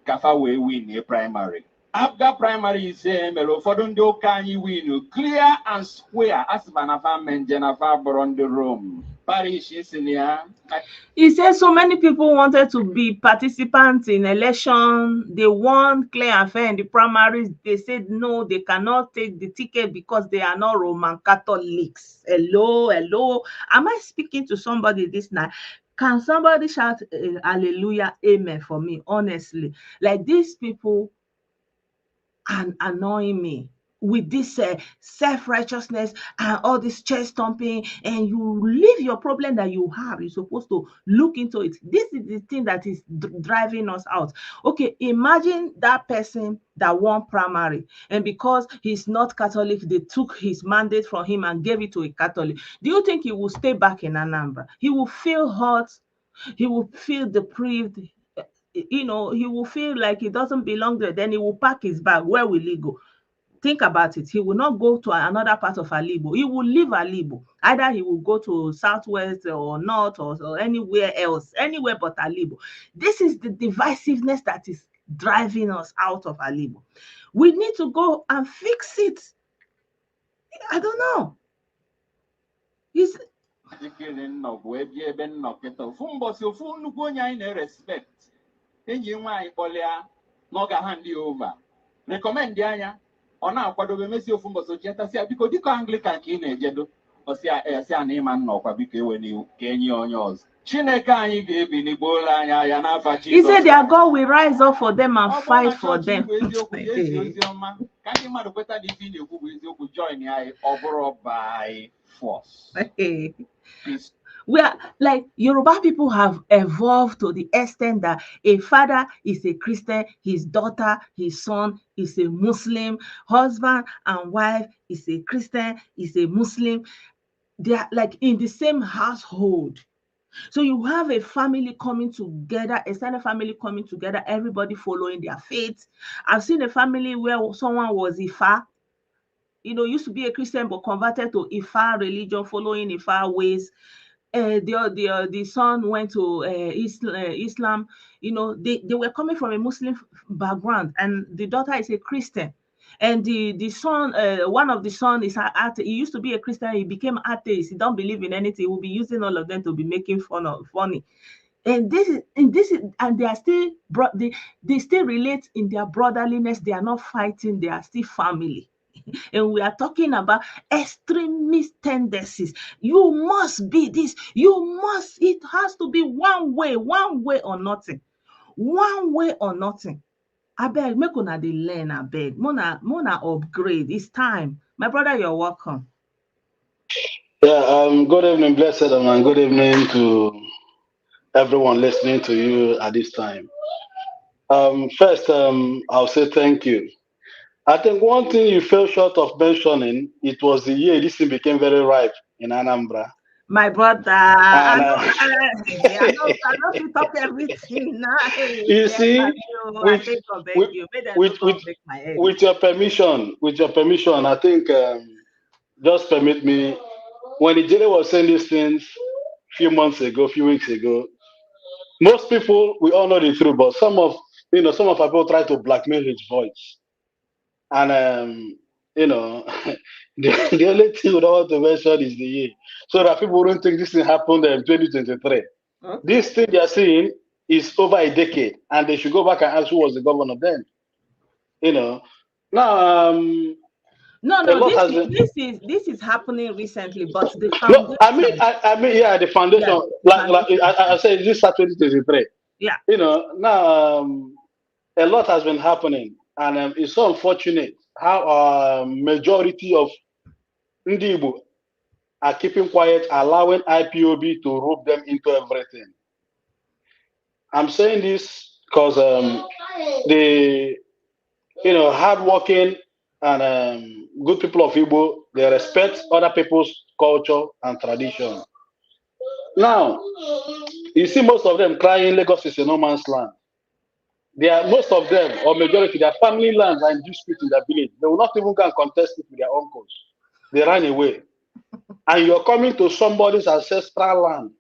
Kafa we win a primary. After primary is for do can you win clear and square as Banafa Menjanafa Borondo Rome. Parish is in here.
He says so many people wanted to be participants in election. They won clear and fair in the primaries. They said no, they cannot take the ticket because they are not Roman Catholics. Hello. Am I speaking to somebody this night? Can somebody shout hallelujah, amen for me? Honestly, like these people are annoying me with this self-righteousness and all this chest thumping, and you leave your problem that you have. You're supposed to look into it. This is the thing that is driving us out. Okay, imagine that person that won primary, and because he's not Catholic, they took his mandate from him and gave it to a Catholic. Do you think he will stay back in Anambra? He will feel hurt. He will feel deprived. He will feel like he doesn't belong there. Then he will pack his bag. Where will he go? Think about it. He will not go to another part of Alibo. He will leave Alibo. Either he will go to southwest or north or anywhere else, anywhere but Alibo. This is the divisiveness that is driving us out of Alibo. We need to go and fix it. I don't know.
Recommend anya ona akwadobe mesi ofu mboso cheta sia biko diko Anglican ka ị na-ejedo osia sia na ịma nnọkwa biko ewe n'iwu ka enyi onye ọzọ Chineke anyị ga-ebi n'igbo anya ya n'afa Jizọs.
He said their God will rise up for them and fight for them.
Ka ndị mmadụ kweta na ife ị na-ekwu bụ eziokwu join ya ọ bụrụ by force.
We are like Yoruba people have evolved to the extent that a father is a Christian, his daughter, his son is a Muslim, husband and wife is a Christian, is a Muslim. They are like in the same household. So you have a family coming together, a extended family coming together, everybody following their faith. I've seen a family where someone was Ifa, used to be a Christian but converted to Ifa religion, following Ifa ways. The son went to Islam. They were coming from a Muslim background, and the daughter is a Christian. And the son, one of the son is he used to be a Christian. He became atheist. He don't believe in anything. He will be using all of them to be making funny. And and they are still they still relate in their brotherliness. They are not fighting. They are still family. And we are talking about extremist tendencies. You must be this. It has to be one way or nothing. One way or nothing. I beg, make una dey learn, I beg. Mona upgrade. It's time. My brother, you're welcome.
Yeah, good evening, blessed, and good evening to everyone listening to you at this time. First, I'll say thank you. I think one thing you fell short of mentioning, it was the year this thing became very ripe in Anambra.
My brother, I don't talk everything now.
You see, with your permission, I think just permit me. When Ijele was saying these things few weeks ago, most people, we all know the truth, but some of our people try to blackmail his voice. And the only thing we don't want to mention is the year, so that people wouldn't think this thing happened in 2023. Huh? This thing they are seeing is over a decade, and they should go back and ask who was the governor then. Now
this is happening recently, but the
foundation. No, the foundation. Yeah, I say this is 2023.
Yeah.
Now a lot has been happening. And it's so unfortunate how majority of Ndi Igbo are keeping quiet, allowing IPOB to rope them into everything. I'm saying this because the hardworking and good people of Igbo, they respect other people's culture and tradition. Now, you see most of them crying Lagos is a no man's land. They are, most of them, or majority, their family lands are in dispute in their village. They will not even go and contest it with their uncles. They ran away. And you're coming to somebody's ancestral land.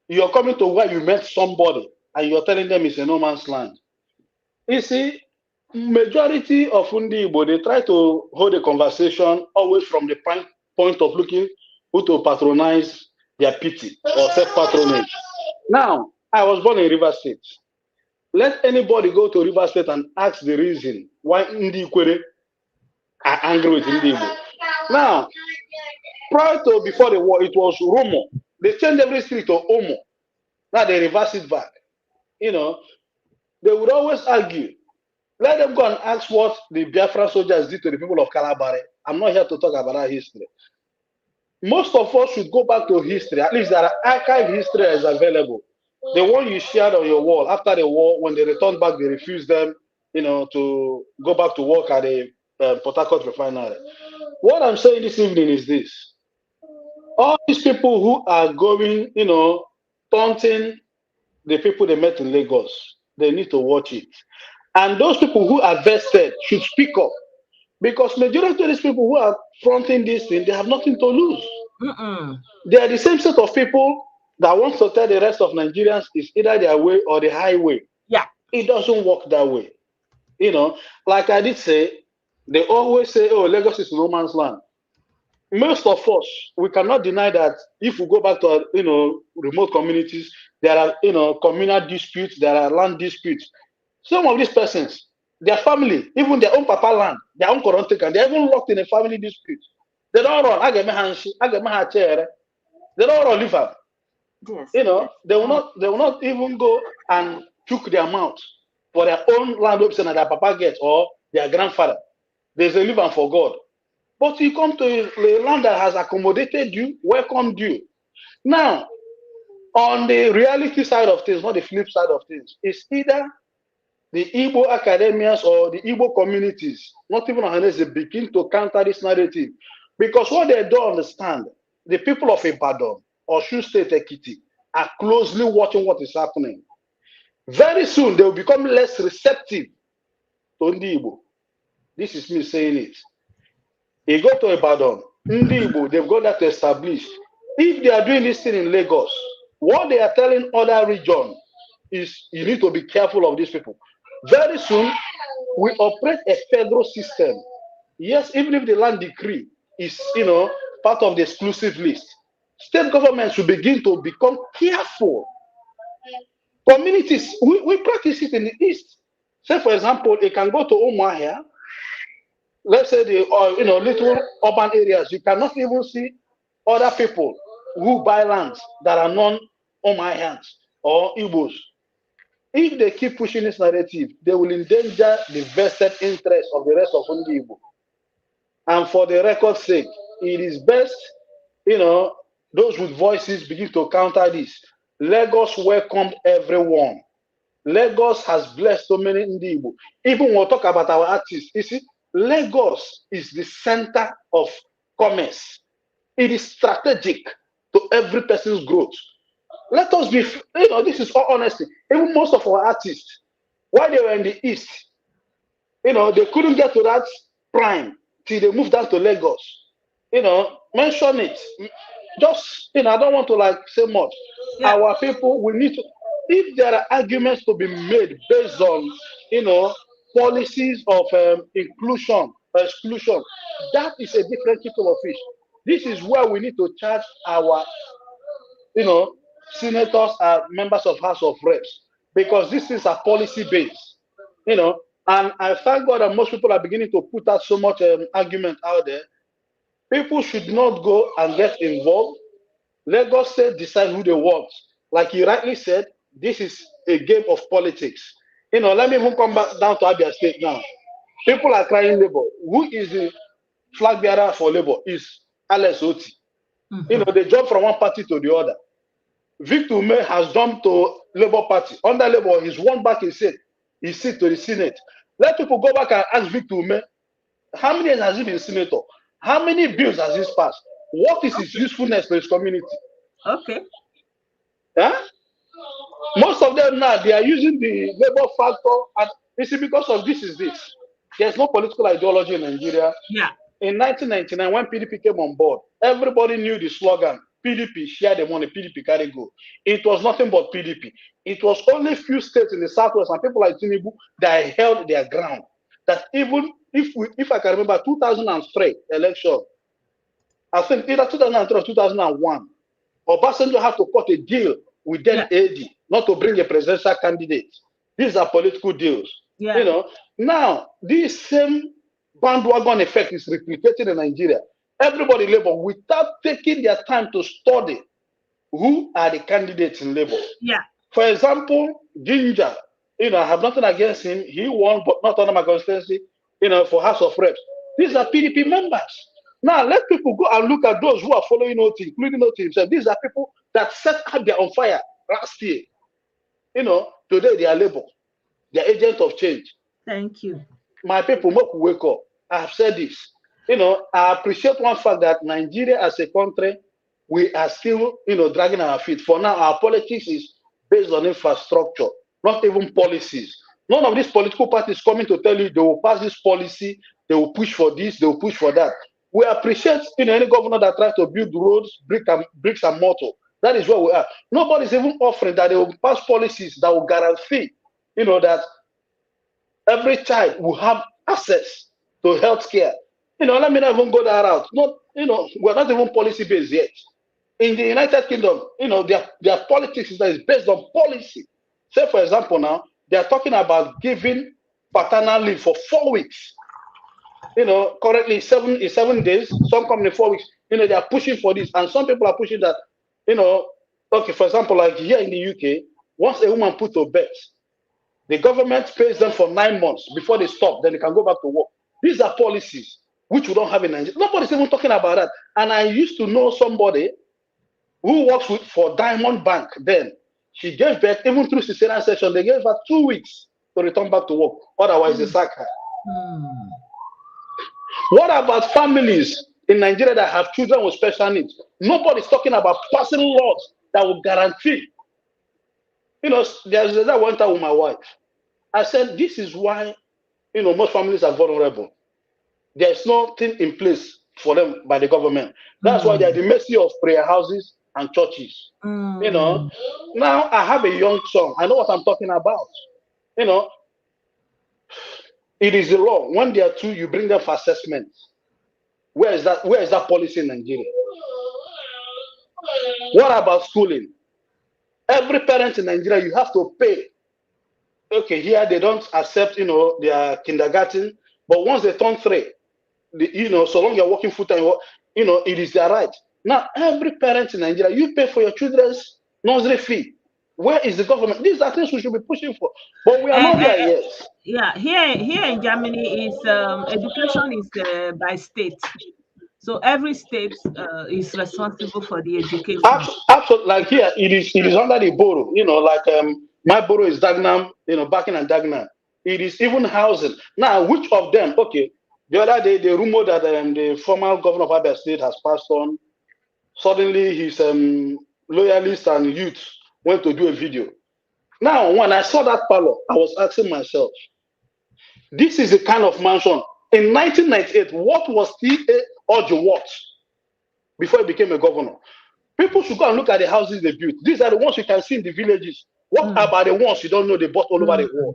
You're coming to where you met somebody, and you're telling them it's a no man's land. You see, majority of Ndi Igbo, they try to hold a conversation always from the point of looking who to patronize their pity or self-patronage. Now, I was born in River State. Let anybody go to River State and ask the reason why Ndi Ikwere are angry with Ndi Igbo. Now, prior to before the war, it was Romo. They changed every street to Omo. Now they reverse it back. You know, they would always argue. Let them go and ask what the Biafra soldiers did to the people of Calabare. I'm not here to talk about our history. Most of us should go back to history. At least there are archive history is available. The one you shared on your wall after the war, when they returned back, they refused them, you know, to go back to work at the Port Harcourt refinery. What I'm saying this evening is this. All these people who are going, you know, taunting the people they met in Lagos, they need to watch it. And those people who are vested should speak up. Because majority of these people who are fronting this thing, they have nothing to lose. They are the same set of people that wants to tell the rest of Nigerians it's either their way or the highway.
Yeah.
It doesn't work that way. You know, like I did say, they always say, oh, Lagos is no man's land. Most of us, we cannot deny that if we go back to, you know, remote communities, there are, you know, communal disputes, there are land disputes. Some of these persons, their family, even their own papa land, their own current and they're even locked in a family dispute. They don't run. I get my chair. They don't run live up.
Yes.
You know, they will not even go and choke their mouth for their own land option that their papa gets or their grandfather. There's a live for God. But you come to a land that has accommodated you, welcomed you. Now, on the reality side of things, not the flip side of things, it's either the Igbo academias or the Igbo communities, not even unless they begin to counter this narrative. Because what they don't understand, the people of Ibadan or Osun State Ekiti are closely watching what is happening. Very soon, they will become less receptive to Ndi Igbo. This is me saying it. You go to Ibadan, Ndi Igbo, they've got that established. If they are doing this thing in Lagos, what they are telling other regions is you need to be careful of these people. Very soon, we operate a federal system. Yes, even if the land decree is, you know, part of the exclusive list, state governments should begin to become careful. Communities, we practice it in the East. Say, for example, it can go to Umuahia. Let's say the you know, little urban areas, you cannot even see other people who buy lands that are non-Umuahians or Igbos. If they keep pushing this narrative, they will endanger the vested interest of the rest of Ndi Igbo. And for the record's sake, it is best, you know, those with voices begin to counter this. Lagos welcomed everyone. Lagos has blessed so many Ndi Igbo. Even when we talk about our artists, you see, Lagos is the center of commerce. It is strategic to every person's growth. Let us be, you know, this is all honesty. Even most of our artists, while they were in the East, you know, they couldn't get to that prime till they moved down to Lagos. You know, mention it. Just, you know, I don't want to like say much. Yeah. Our people, we need to, if there are arguments to be made based on, you know, policies of inclusion or exclusion, that is a different kettle of fish. This is where we need to charge our, you know, senators are members of House of Reps, because this is a policy base, you know, and I thank God that most people are beginning to put out so much argument out there. People should not go and get involved. Lagos State decide who they want. Like you rightly said, this is a game of politics. You know, let me even come back down to Abia State now. People are crying Labour. Who is the flag bearer for Labour? Is Alex Oti. You know, they jump from one party to the other. Victor Ume has jumped to Labour Party. Under Labour, he's won back his seat to the Senate. Let people go back and ask Victor Ume How many years has he been senator? How many bills has he passed? What is his usefulness to his community?
Okay.
Huh? Most of them now, they are using the labor factor, and you see, because of this is this. There's no political ideology in Nigeria.
Yeah.
In 1999, when PDP came on board, everybody knew the slogan, PDP, share the money, PDP carry go. It was nothing but PDP. It was only few states in the southwest and people like Tinubu that held their ground. That even if I can remember 2003 election, I think either 2003 or 2001, Obasanjo had to cut a deal with then AD, not to bring a presidential candidate. These are political deals.
Yeah.
You know, now this same bandwagon effect is replicated in Nigeria. Everybody labor without taking their time to study who are the candidates in labor.
Yeah.
For example, Ginger, I have nothing against him. He won, but not under my constituency, for House of Reps. These are PDP members. Now let people go and look at those who are following Oti, including Oti himself. These are people that set Abia on fire last year. Today they are labor. They are agents of change.
Thank you.
My people, must wake up. I have said this. I appreciate one fact that Nigeria as a country, we are still, dragging our feet. For now, our politics is based on infrastructure, not even policies. None of these political parties coming to tell you they will pass this policy, they will push for this, they will push for that. We appreciate any governor that tries to build roads, bricks and mortar. That is where we are. Nobody's even offering that they will pass policies that will guarantee, that every child will have access to health care. Let me not even go that route. We're not even policy based yet. In the United Kingdom, their politics is based on policy. Say, for example, now they are talking about giving paternal leave for 4 weeks. Currently 7 days. Some company 4 weeks. They are pushing for this, and some people are pushing that. Okay, for example, like here in the UK, once a woman put to bed, the government pays them for 9 months before they stop. Then they can go back to work. These are policies which we don't have in Nigeria. Nobody's even talking about that. And I used to know somebody who works for Diamond Bank then. She gave birth, even through cesarean section, they gave her 2 weeks to return back to work. Otherwise, they sack her. What about families in Nigeria that have children with special needs? Nobody's talking about passing laws that will guarantee. There's that one time with my wife. I said, this is why, most families are vulnerable. There's nothing in place for them by the government. That's why they're at the mercy of prayer houses and churches. Now I have a young son. I know what I'm talking about. It is the law. When they are two, you bring them for assessment. Where is that policy in Nigeria? What about schooling? Every parent in Nigeria, you have to pay. Okay, here they don't accept, their kindergarten, but once they turn 3, so long you're working full time, it is their right. Now, every parent in Nigeria, you pay for your children's nursery fee. Where is the government? These are things we should be pushing for, but we are not there yet.
Yeah, here in Germany, is education is by state. So every state is responsible for the education.
Absolutely, like here, it is under the borough. My borough is Dagenham, Barking and Dagenham. It is even housing. Now, which of them? Okay, the other day, the rumor that the former governor of Abia State has passed on. Suddenly, his loyalists and youth went to do a video. Now, when I saw that parlor, I was asking myself, this is the kind of mansion. In 1998, what was T.A. Ojo what before he became a governor? People should go and look at the houses they built. These are the ones you can see in the villages. What about the ones you don't know they bought all over the world?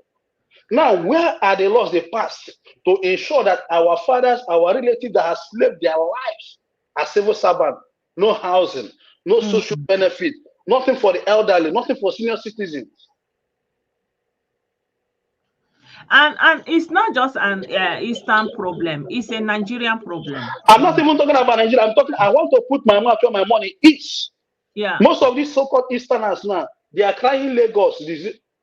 Now, where are the laws they passed to ensure that our fathers, our relatives that have lived their lives as civil servants, no housing, no social benefit, nothing for the elderly, nothing for senior citizens?
And it's not just an Eastern problem; it's a Nigerian problem.
I'm not even talking about Nigeria. I want to put my mouth where my money is.
Yeah.
Most of these so-called Easterners now, they are crying Lagos.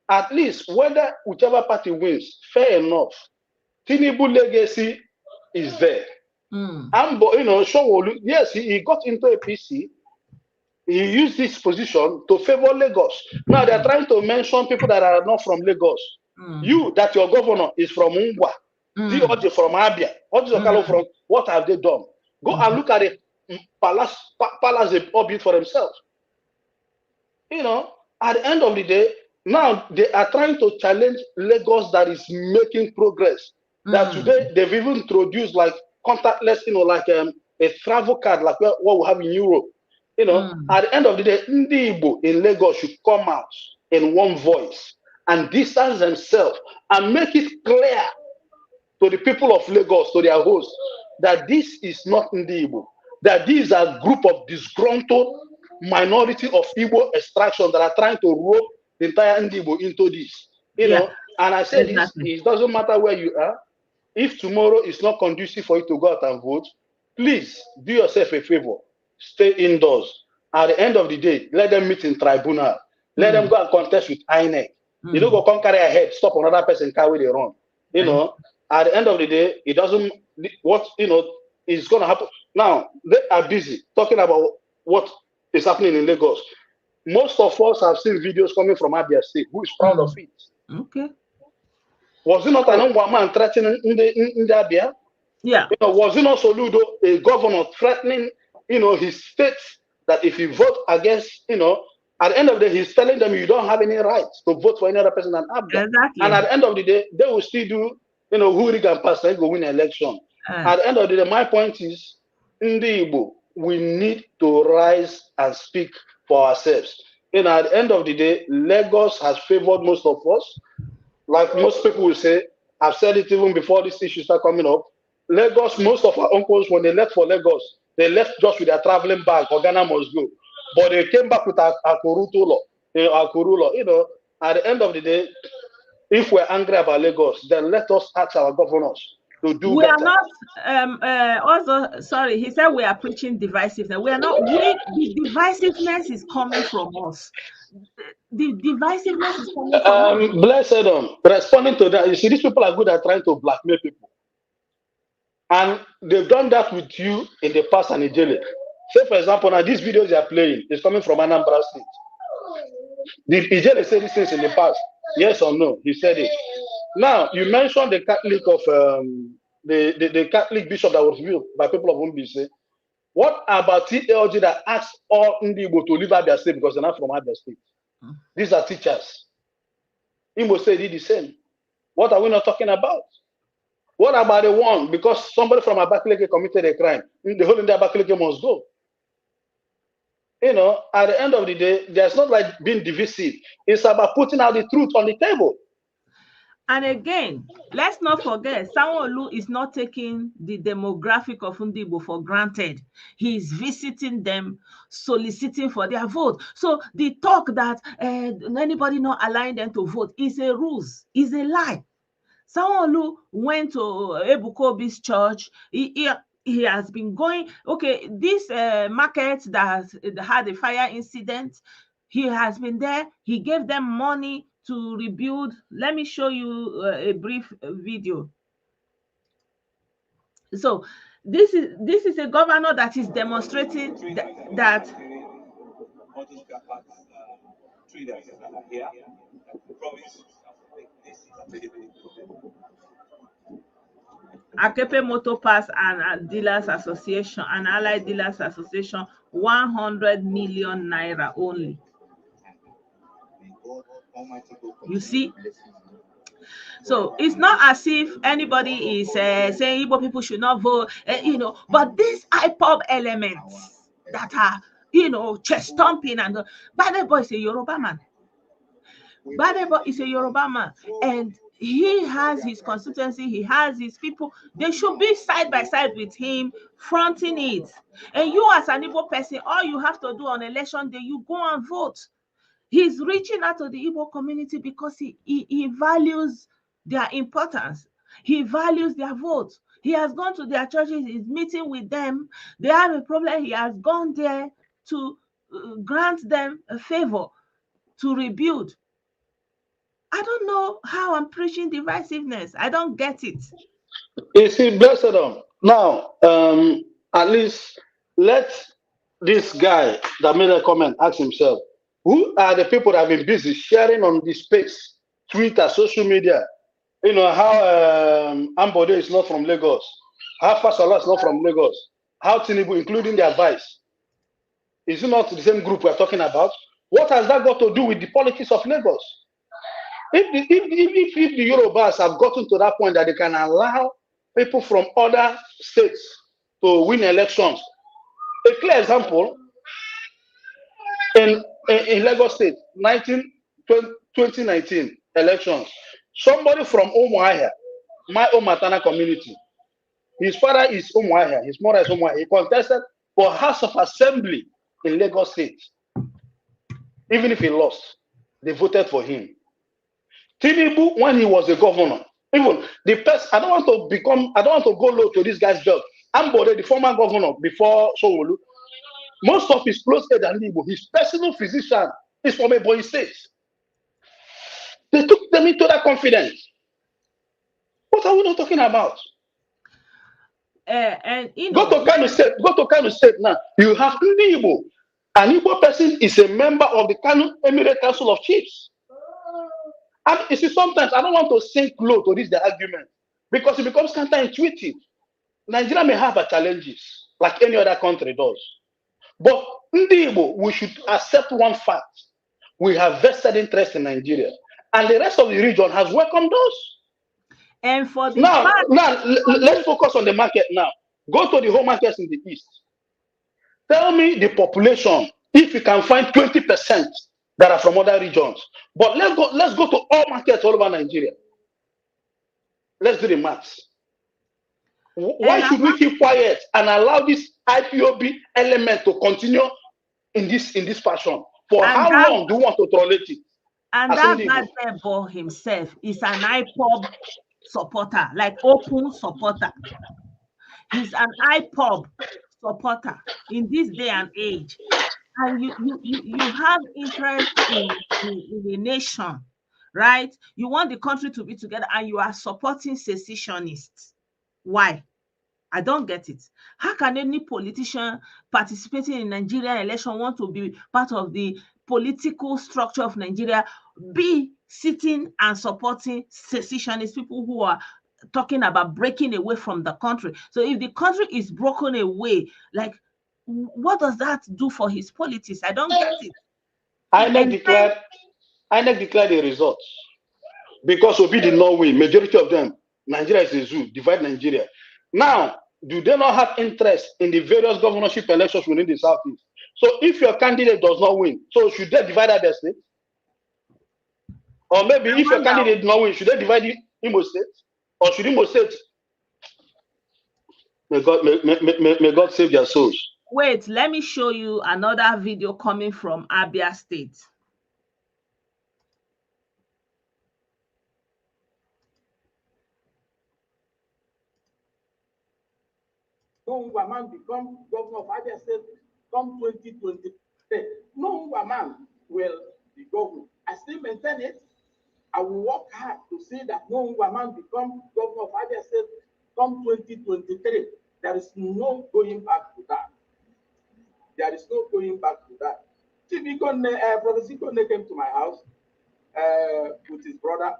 At least whether whichever party wins, fair enough. Tinubu legacy is there. Showolu, yes, he got into APC. He used this position to favor Lagos. Now they're trying to mention people that are not from Lagos. You, that your governor is from Ungwa. The Oji from Abia, Oji Okalo from, what have they done? Go and look at the palace they all built for themselves. You know, at the end of the day, now they are trying to challenge Lagos that is making progress. That today they've even introduced like contactless, you know, like a travel card, like what we have in Europe. You know, at the end of the day, Ndi Igbo in Lagos should come out in one voice and distance themselves and make it clear to the people of Lagos, to their hosts, that this is not Ndi Igbo, that these are a group of disgruntled minority of Igbo extraction that are trying to rope the entire Ndi Igbo into this. You know, and I said this, it doesn't matter where you are. If tomorrow is not conducive for you to go out and vote, please do yourself a favor. Stay indoors. At the end of the day, let them meet in tribunal. Let them go and contest with INEC. You don't go come carry ahead, stop another person carry they run. You know, at the end of the day, it doesn't, what, you know, is going to happen. Now, they are busy talking about what is happening in Lagos. Most of us have seen videos coming from Abia State. Who is proud of it?
Okay.
Was it not an young man threatening in the Abia?
Yeah.
You know, was it not Soludo, a governor, threatening, you know, his state that if you vote against, you know, at the end of the day, he's telling them you don't have any rights to vote for any other person than Abia.
Exactly.
And at the end of the day, they will still do, you know, who can pass and go win an election. At the end of the day, my point is, Ndi Igbo, we need to rise and speak for ourselves. And at the end of the day, Lagos has favored most of us. Like most people will say, I've said it even before this issue started coming up. Lagos, most of our uncles, when they left for Lagos, they left just with their traveling bag, or Ghana must go. But they came back with our Kurutulo, you know, at the end of the day, if we're angry about Lagos, then let us ask our governors to do
we
better.
Are not also sorry, he said we are preaching divisiveness. We are not, the divisiveness is coming from us. The divisiveness is coming from us.
Blessed responding to that, you see, these people are good at trying to blackmail people. And they've done that with you in the past and in jail. Say, for example, now these videos they are playing is coming from Anambra State. Did Ijele say these things in the past? Yes or no? He said it. Now, you mentioned the Catholic of the Catholic bishop that was built by people of Umbise. What about TLG that asked all Ndi Igbo to leave Abia State because they're not from Abia State? These are teachers. Igbo State did the same. What are we not talking about? What about the one, because somebody from Abakaliki committed a crime, the whole India Abakaliki must go? You know, at the end of the day, there's not like being divisive. It's about putting out the truth on the table.
And again, let's not forget, Sanwo-Olu is not taking the demographic of Ndi Igbo for granted. He's visiting them, soliciting for their vote. So the talk that anybody not allowing them to vote is a ruse, is a lie. Sanwo-Olu went to Ebukobi's church. He has been going, okay, this market that had a fire incident, he has been there. He gave them money to rebuild. Let me show you a brief video. So this is a governor that is demonstrating that Akepe Motor Pass and Dealers Association and Allied Dealers Association, 100 million naira only. You see? So it's not as if anybody is saying Igbo people should not vote, you know, but these IPOB elements that are, you know, chest thumping, and Bade Boy is a Yoruba man. Bade Boy is a Yoruba man, and he has his constituency, he has his people. They should be side by side with him, fronting it. And you as an Igbo person, all you have to do on election day, you go and vote. He's reaching out to the Igbo community because he values their importance. He values their vote. He has gone to their churches, he's meeting with them. They have a problem, he has gone there to grant them a favor to rebuild. I don't know how I'm preaching divisiveness. I don't get it.
You see, blessed now, at least let this guy that made a comment ask himself, who are the people that have been busy sharing on this space, Twitter, social media, You know how Ambode is not from Lagos, how Fasola is not from Lagos, how Tinubu, including their vice, is it not the same group we're talking about? What has that got to do with the politics of Lagos? If the Yorubas have gotten to that point that they can allow people from other states to win elections, a clear example in Lagos State, 2019 elections, somebody from Umuahia, my own Matana community, his father is Umuahia, his mother is Umuahia, he contested for House of Assembly in Lagos State. Even if he lost, they voted for him. Tinubu, when he was a governor, even the person, I don't want to go low to this guy's job. Ambode, the former governor before Sowolu, most of his close aide and Igbo, his personal physician is from Ebonyi State. They took them into that confidence. What are we not talking about?
And you know,
Go to Kano State now. You have Ndi Igbo. An Igbo person is a member of the Kano Emirate Council of Chiefs. And you see, sometimes I don't want to sink low to this the argument because it becomes counterintuitive. Nigeria may have challenges like any other country does. But Ndi Igbo, we should accept one fact. We have vested interest in Nigeria. And the rest of the region has welcomed us.
And for the
now let's focus on the market now. Go to the home markets in the east. Tell me the population, if you can find 20% that are from other regions. But let's go to all markets all over Nigeria. Let's do the maths. Why should we keep quiet and allow this IPOB element to continue in this fashion? For how long do you want to tolerate it?
And that bad boy himself is an IPOB supporter, like open supporter. He's an IPOB supporter in this day and age. And you have interest in the nation, right? You want the country to be together and you are supporting secessionists. Why? I don't get it. How can any politician participating in Nigerian election want to be part of the political structure of Nigeria be sitting and supporting secessionist people who are talking about breaking away from the country? So if the country is broken away, like, what does that do for his politics? I don't get it.
INEC declared the results because Obi did not win. Majority of them, Nigeria is a zoo, divide Nigeria. Now, do they not have interest in the various governorship elections within the Southeast? So if your candidate does not win, so should they divide Abia State? Or maybe if your candidate does not win, should they divide Imo State? Or should Imo State? May God save their souls.
Wait, let me show you another video coming from Abia State.
No man become governor of Abia State come 2023. No man will be governor. I still maintain it. I will work hard to see that no man become governor of Abia State come 2023. There is no going back to that. There is no going back to that. Professor Ikone came to my house with his brother,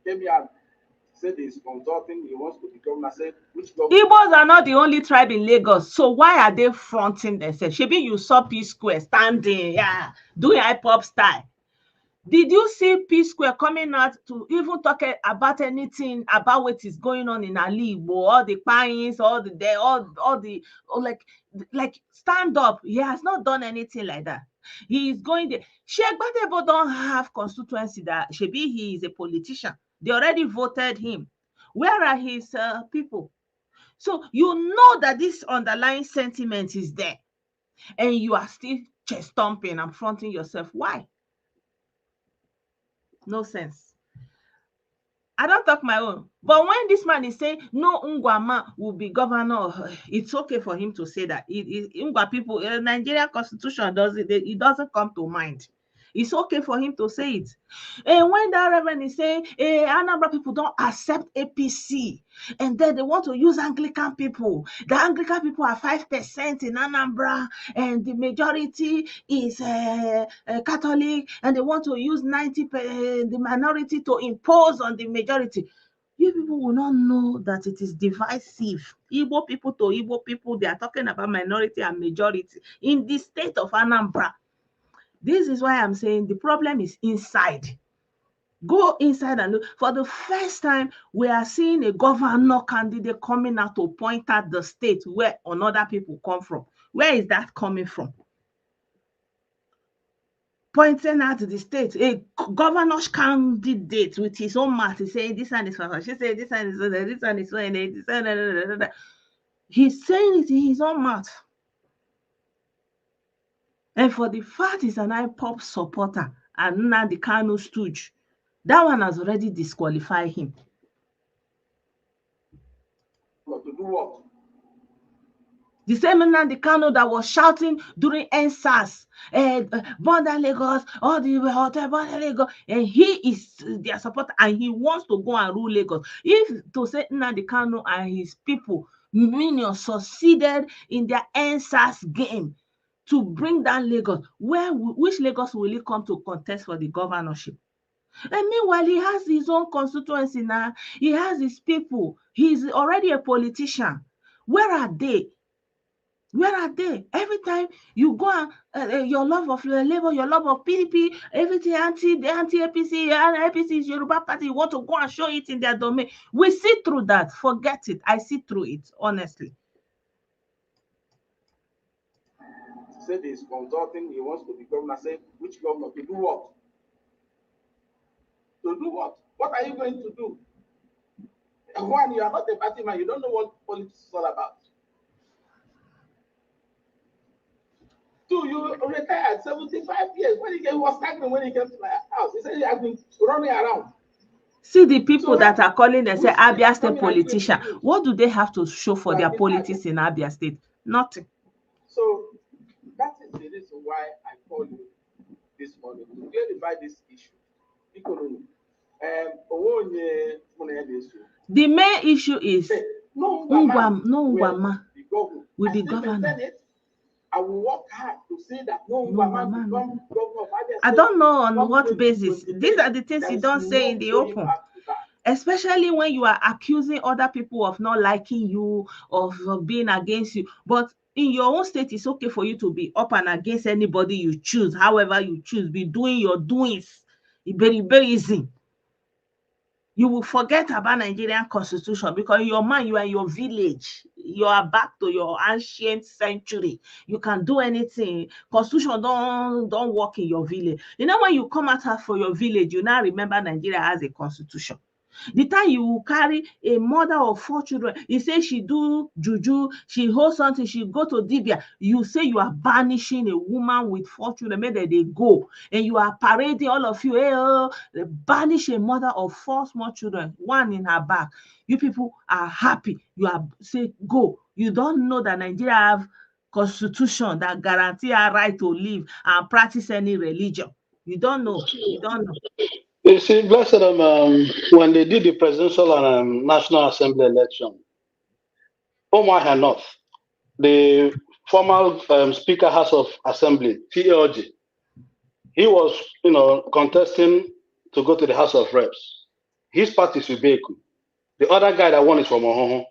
came here and said he's consulting, he wants to become. I said, which government?
Igbos are not the only tribe in Lagos, so why are they fronting themselves? Maybe you saw P Square standing, doing hip-hop style. Did you see P Square coming out to even talk about anything about what is going on in Ali Igbo, all the pines, all the like stand up? He has not done anything like that. He is going there. Sheikh Badebo don't have constituency that Shebi he is a politician. They already voted him. Where are his people? So you know that this underlying sentiment is there, and you are still chest thumping and fronting yourself. Why? No sense. I don't talk my own. But when this man is saying no Ngwama will be governor, it's okay for him to say that. Ngwa people, Nigerian constitution it doesn't come to mind. It's okay for him to say it. And when that reverend is saying, Anambra people don't accept APC, and then they want to use Anglican people. The Anglican people are 5% in Anambra, and the majority is Catholic, and they want to use 90%, the minority to impose on the majority. you people will not know that it is divisive. Igbo people to Igbo people, they are talking about minority and majority in the state of Anambra. This is why I'm saying the problem is inside. Go inside and look. For the first time, we are seeing a governor candidate coming out to point at the state where another people come from. Where is that coming from? Pointing out the state, a governor's candidate with his own mouth, he's saying this one is for her. She said this one is for her, this one is for her, this one. He's saying it in his own mouth. And for the fact he's an IPOP supporter and Nnamdi Kanu stooge, that one has already disqualified him.
But to do what?
The same Nnamdi Kanu that was shouting during NSAS, Border Lagos, all the hotel Border Lagos, and he is their supporter and he wants to go and rule Lagos. If to say Nnamdi Kanu and his people, minions, succeeded in their NSAS game to bring down Lagos, which Lagos will he come to contest for the governorship? And meanwhile, he has his own constituency now. He has his people. He's already a politician. Where are they? Where are they? Every time you go and your love of labor, your love of PDP, everything anti-APC, APC is Yoruba party, you want to go and show it in their domain. We see through that. Forget it. I see through it, honestly.
He said he's consulting, he wants to be governor. I said, which governor? To do what? To do what? What are you going to do? One, you are not a party man, you don't know what politics is all about. Two, you retired 75 years. When he was staggering when he came to my house, he said he has been running around.
See the people that are calling and say Abia State politician. What do they have to show for their politics in Abia State? Nothing.
So that is the reason why I called you this morning to clarify this issue.
The main issue is Ngwama will be governor.
I will work hard to say that Ngwama become governor of Abia State.
I don't know on what basis. These are the things you don't say in the open. Especially when you are accusing other people of not liking you, of being against you. But in your own state, it's okay for you to be up and against anybody you choose, however you choose, be doing your doings. It's very, very easy. You will forget about Nigerian constitution because in your mind, you are in your village. You are back to your ancient century. You can do anything. Constitution don't work in your village. You know, when you come out for your village, you now remember Nigeria has a constitution. The time you carry a mother of 4 children, you say she do juju, she holds something, she go to Dibia, you say you are banishing a woman with 4 children, maybe they go, and you are parading all of you, banish a mother of 4 small children, 1 in her back. You people are happy. You are say go. You don't know that Nigeria have constitution that guarantee our right to live and practice any religion. You don't know. You don't know.
You see, blessed when they did the presidential and National Assembly election, Omar North, the former Speaker House of Assembly, TLG, he was, contesting to go to the House of Reps. His party is Ubeku. The other guy that won is from Ohoho.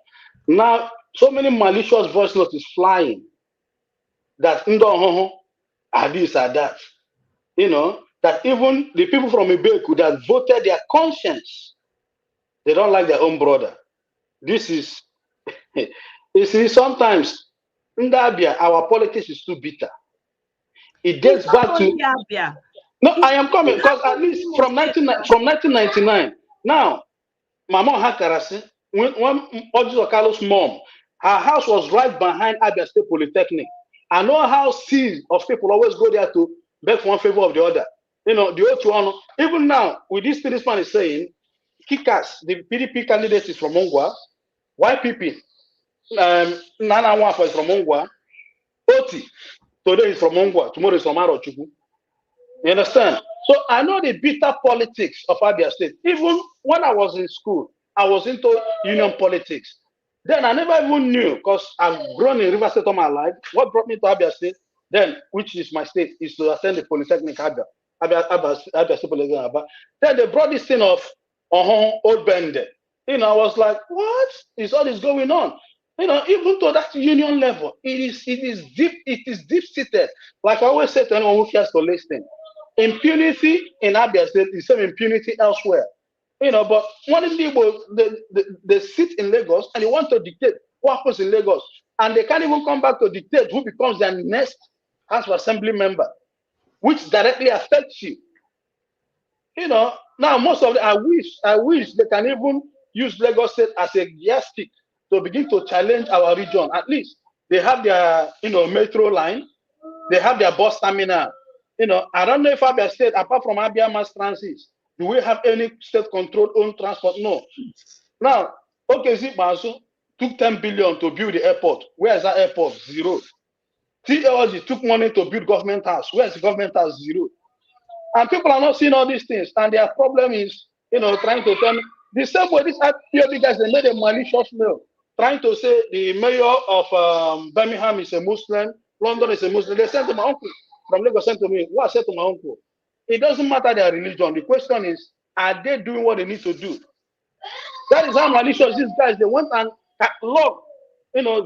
Now, so many malicious voice notes is flying that Ndo Ohoho are this or that, that even the people from Ibeku that voted their conscience, they don't like their own brother. This is, you see, sometimes in Abia, our politics is too bitter. It dates back to
Abia.
No, I am coming because at least from 1999. Now, Mama Hakarasi, when Ojiso Carlos' mom, her house was right behind Abia State Polytechnic. I know how seas of people always go there to beg for one favor of the other. The O2 even now, with this thing this man is saying, Kikas, the PDP candidate is from Mongwa, YPP, Nana Wafa is from Mongwa, Oti, today is from Mongwa, tomorrow is from Arochukwu. You understand? So I know the bitter politics of Abia State. Even when I was in school, I was into union politics. Then I never even knew, because I've grown in River State all my life. What brought me to Abia State, then, which is my state, is to attend the Polytechnic Abia State Polytechnic Abia. Then they brought this thing of Old Bende. I was like, what is all this going on? Even to that union level, it is deep seated. Like I always say to anyone who cares to listen, impunity in Abia State is same impunity elsewhere. But one of the people, they sit in Lagos and they want to dictate what happens in Lagos, and they can't even come back to dictate who becomes their next House of Assembly member, which directly affects you. Now most of the, I wish they can even use Lagos State as a yardstick to begin to challenge our region. At least they have their, metro line, they have their bus terminal. I don't know if Abia State, apart from Abia Mass Transit, do we have any state-controlled own transport? No. Now, OKC Bansu took 10 billion to build the airport. Where is that airport? Zero. TLG took money to build government house. Where is the government house? Zero. And people are not seeing all these things, and their problem is, trying to tell me the same way these POB guys, they made a malicious mail trying to say the mayor of Birmingham is a Muslim, London is a Muslim. They sent to my uncle from Lagos, sent to me. What I said to my uncle, it doesn't matter their religion. The question is, are they doing what they need to do? That is how malicious these guys. They went and locked,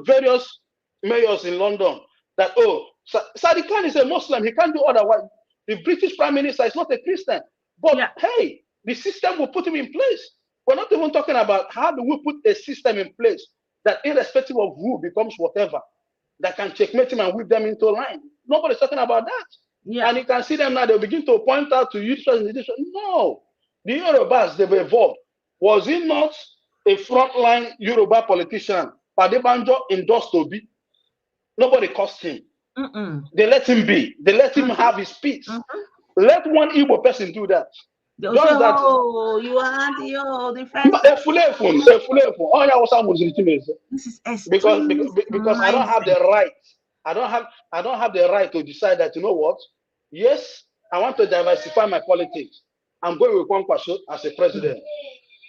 various mayors in London. That Sadiq Khan is a Muslim. He can't do otherwise. The British Prime Minister is not a Christian. But hey, the system will put him in place. We're not even talking about how do we put a system in place that irrespective of who becomes whatever, that can checkmate him and whip them into line. Nobody's talking about that. Yeah. And you can see them now, they'll begin to point out to you. No, the Yorubas, they've evolved. Was he not a frontline Yoruba politician? Padebanjo endorsed to be. Nobody cost him. They let him be. They let him have his peace. Let one Igbo person do that.
They'll say, oh, you are the first. This is
because I don't have the right. I don't have the right to decide that, what? Yes, I want to diversify my politics. I'm going with Kwankwaso as a president.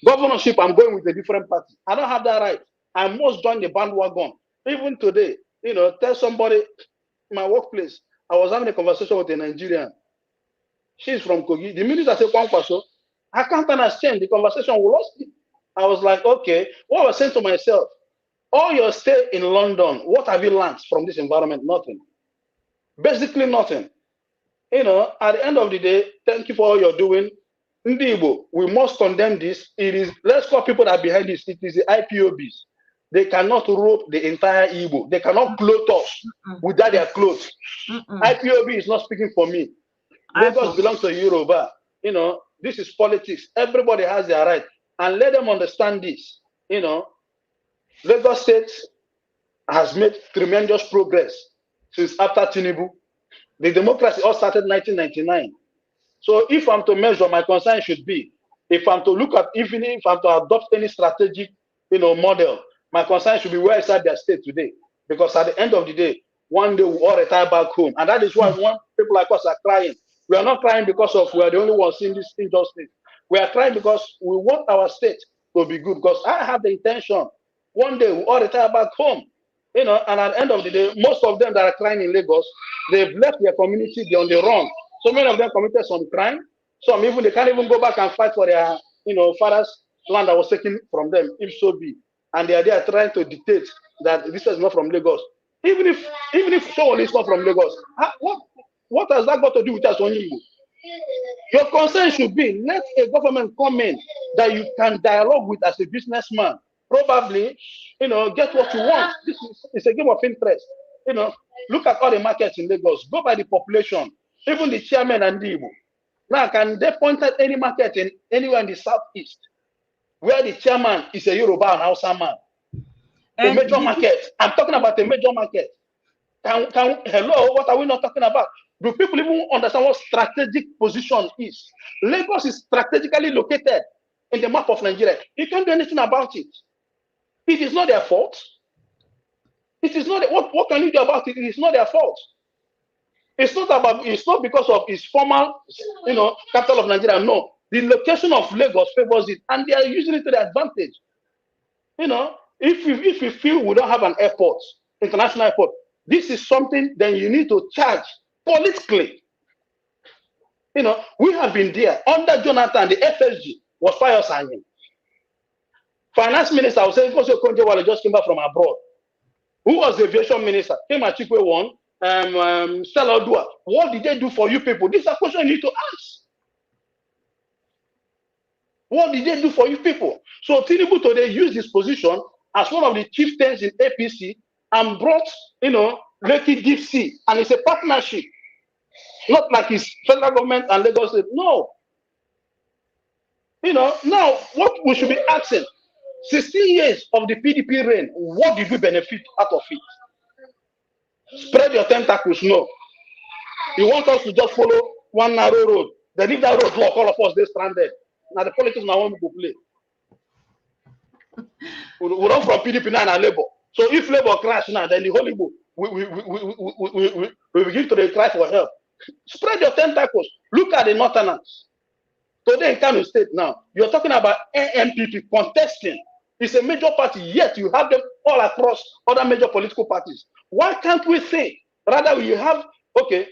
Governorship, I'm going with a different party. I don't have that right. I must join the bandwagon. Even today, tell somebody in my workplace, I was having a conversation with a Nigerian. She's from Kogi. The minute I say Kwankwaso, I can't understand. The conversation we lost it. I was like, okay, what I was saying to myself, all your stay in London, what have you learned from this environment? Nothing. Basically nothing. At the end of the day, thank you for all you're doing. Ndi Igbo, we must condemn this. Let's call people that are behind this. It is the IPOBs. They cannot rope the entire Igbo. They cannot clothe us without their clothes. IPOB is not speaking for me. Lagos belongs to Yoruba. This is politics. Everybody has their right. And let them understand this. Lagos State has made tremendous progress since after Tinubu. The democracy all started in 1999. So if I'm to measure, my concern should be, if I'm to look at, even if I'm to adopt any strategic, model, my concern should be where is Abia State today? Because at the end of the day, one day we all retire back home. And that is why people like us are crying. We are not crying because we are the only ones seeing this injustice. We are crying because we want our state to be good. Because I have the intention, one day we all retire back home. And at the end of the day, most of them that are crying in Lagos, they've left their community, they're on the run. So many of them committed some crime. Some even, they can't even go back and fight for their, father's land that was taken from them, if so be. And they are there trying to dictate that this is not from Lagos. Even if someone is not from Lagos, what has that got to do with us on Igbo? Your concern should be, let a government come in that you can dialogue with as a businessman. Probably, get what you want. It's a game of interest. Look at all the markets in Lagos. Go by the population. Even the chairman and Ndi Igbo. Now, can they point at any market anywhere in the southeast where the chairman is a Yoruba and Hausa man? A major market. I'm talking about a major market. Hello, what are we not talking about? Do people even understand what strategic position is? Lagos is strategically located in the map of Nigeria. You can't do anything about it. It is not their fault. It is not. What can you do about it? It is not their fault. It's not because of its formal, capital of Nigeria. No, the location of Lagos favors it, and they are using it to their advantage. If you feel we don't have an airport, international airport, this is something then you need to charge politically. We have been there under Jonathan. The FSG was fire signing. Finance minister, I was saying, Koso Konjewale just came back from abroad. Who was the aviation minister? Kema Chikwe won. Stella Odua. What did they do for you people? These are questions you need to ask. What did they do for you people? So Tinubu today used his position as one of the chieftains in APC and brought, Lekki Deep Sea, and it's a partnership. Not like his federal government and Lagos State. No. Now what we should be asking, 16 years of the PDP reign, what did we benefit out of it? Spread your tentacles, no. You want us to just follow one narrow road. Then if that road block, all of us, they stranded. Now the politics now want to play. We run from PDP now and Labour. So if Labour crash now, then the whole Igbo, we begin to cry for help. Spread your tentacles. Look at the Northerners. Today in Kano State now, you're talking about AMPP contesting. It's a major party, yet you have them all across other major political parties. Why can't we say, rather we have, okay,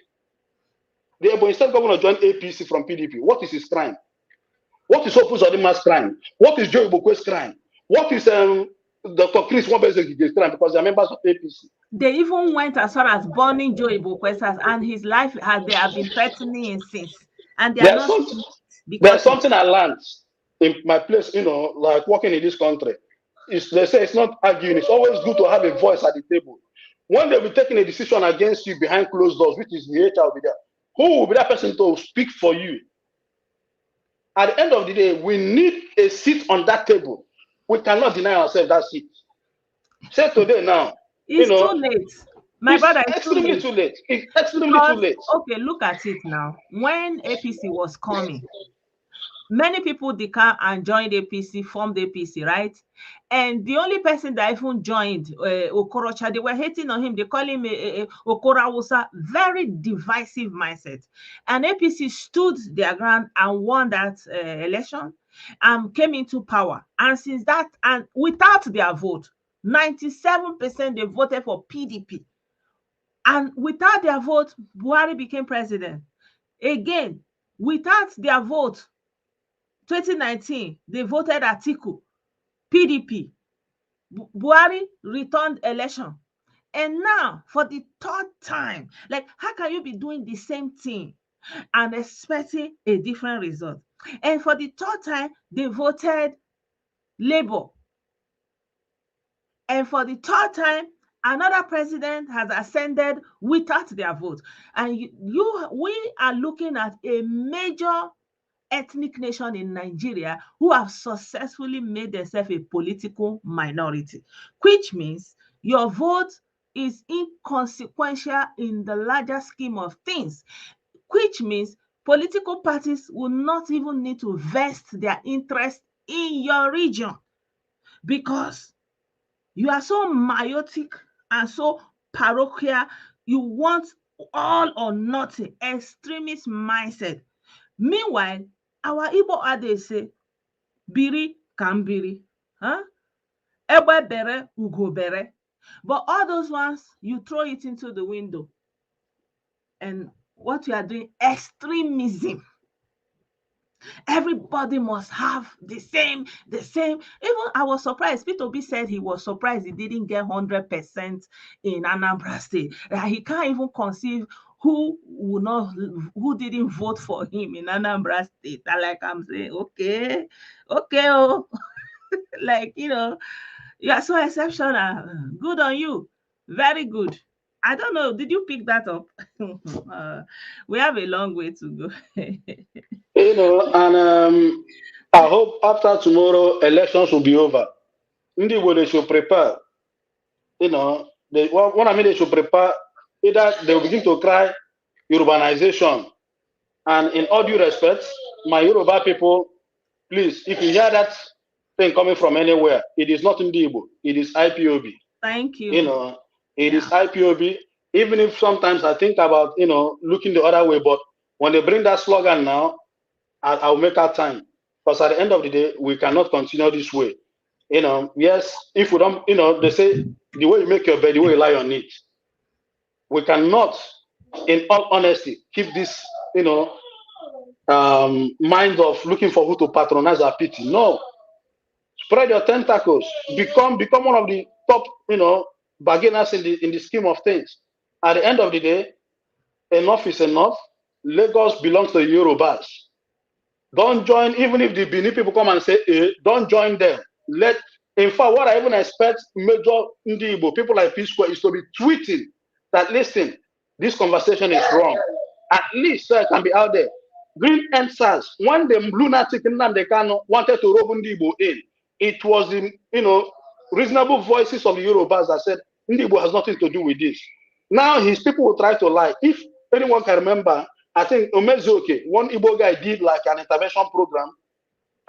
the Ebonyi State governor joined APC from PDP. What is his crime? What is Opus Odima's crime? What is Joe Igbo's crime? What is Dr. Chris Wambeze's crime? Because they are members of APC.
They even went as far as burning Joe Igbo's house, and his life they have been threatening him since. And they are not.
There's something I learned in my place, like working in this country. They say it's not arguing. It's always good to have a voice at the table. When they'll be taking a decision against you behind closed doors, which is the HR will be there, who will be that person to speak for you? At the end of the day, we need a seat on that table. We cannot deny ourselves that seat. Say today now.
It's too late. My brother, it's
extremely too late. It's extremely too late.
Okay, look at it now. When APC was coming, many people declared and joined APC, formed APC, right? And the only person that even joined Okorocha, they were hating on him. They call him Okorawusa. Very divisive mindset. And APC stood their ground and won that election and came into power. And since that, and without their vote, 97% they voted for PDP. And without their vote, Buhari became president. Again, without their vote, 2019, they voted Atiku, PDP. Buhari returned election. And now, for the third time, like, how can you be doing the same thing and expecting a different result? And for the third time, they voted Labour. And for the third time, another president has ascended without their vote. And we are looking at a major ethnic nation in Nigeria who have successfully made themselves a political minority, which means your vote is inconsequential in the larger scheme of things, which means political parties will not even need to vest their interest in your region because you are so myopic and so parochial. You want all or nothing, extremist mindset. Meanwhile, our Igbo adage say, biri kan biri, ebe bere ugo bere. But all those ones, you throw it into the window. And what you are doing, extremism. Everybody must have the same. Even I was surprised. Peter Obi said he was surprised he didn't get 100% in Anambra State. He can't even conceive who didn't vote for him in Anambra State. And like I'm saying, okay, oh, like you are so exceptional. Good on you, very good. I don't know. Did you pick that up? We have a long way to go.
And I hope after tomorrow elections will be over. Ndi Igbo, they should prepare. They should prepare. Either they will begin to cry urbanization. And in all due respect, my Yoruba people, please, if you hear that thing coming from anywhere, it is not Ndi Igbo, it is IPOB.
Thank you.
It is IPOB. Even if sometimes I think about, looking the other way, but when they bring that slogan now, I'll make our time. Because at the end of the day, we cannot continue this way. Yes, if we don't, they say the way you make your bed, the way you lie on it. We cannot, in all honesty, keep this, mind of looking for who to patronize our pity. No. Spread your tentacles. Become one of the top, bargainers in the scheme of things. At the end of the day, enough is enough. Lagos belongs to the Yorubas. Don't join, even if the Benin people come and say, don't join them. In fact, what I even expect major Ndi Igbo, people like P Square, is to be tweeting that, listen, this conversation is wrong. At least so it can be out there. Green NSAS, when the lunatic Nnamdi Kanu wanted to rob Ndi Igbo in, it was the reasonable voices of the Yorubas that said Ndi Igbo has nothing to do with this. Now his people will try to lie. If anyone can remember, I think Omezuoke, one Igbo guy did like an intervention program.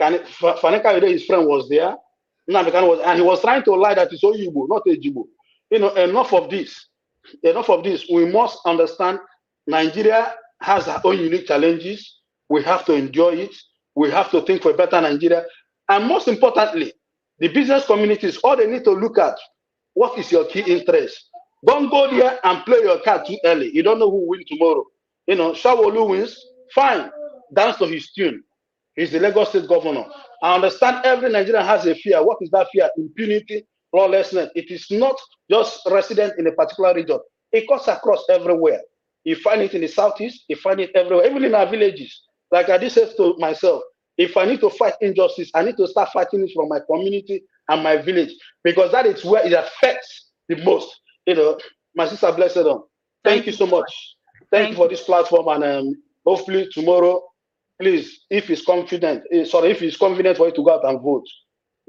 Faneka, his friend, was there. And he was trying to lie that it's Igbo, not Ejibo. Enough of this. Enough of this. We must understand Nigeria has our own unique challenges. We have to enjoy it. We have to think for a better Nigeria. And most importantly, the business communities, all they need to look at, what is your key interest? Don't go there and play your card too early. You don't know who will win tomorrow. Shawolu wins, fine. Dance to his tune. He's the Lagos State governor. I understand every Nigerian has a fear. What is that fear? Impunity, lawlessness. It is not just resident in a particular region. It cuts across everywhere. You find it in the southeast, you find it everywhere, even in our villages. Like I just said to myself, if I need to fight injustice, I need to start fighting it from my community and my village, because that is where it affects the most. My sister, blessed on. Thank you so much. Thank you for this platform, and hopefully tomorrow, please, if it's convenient for you to go out and vote,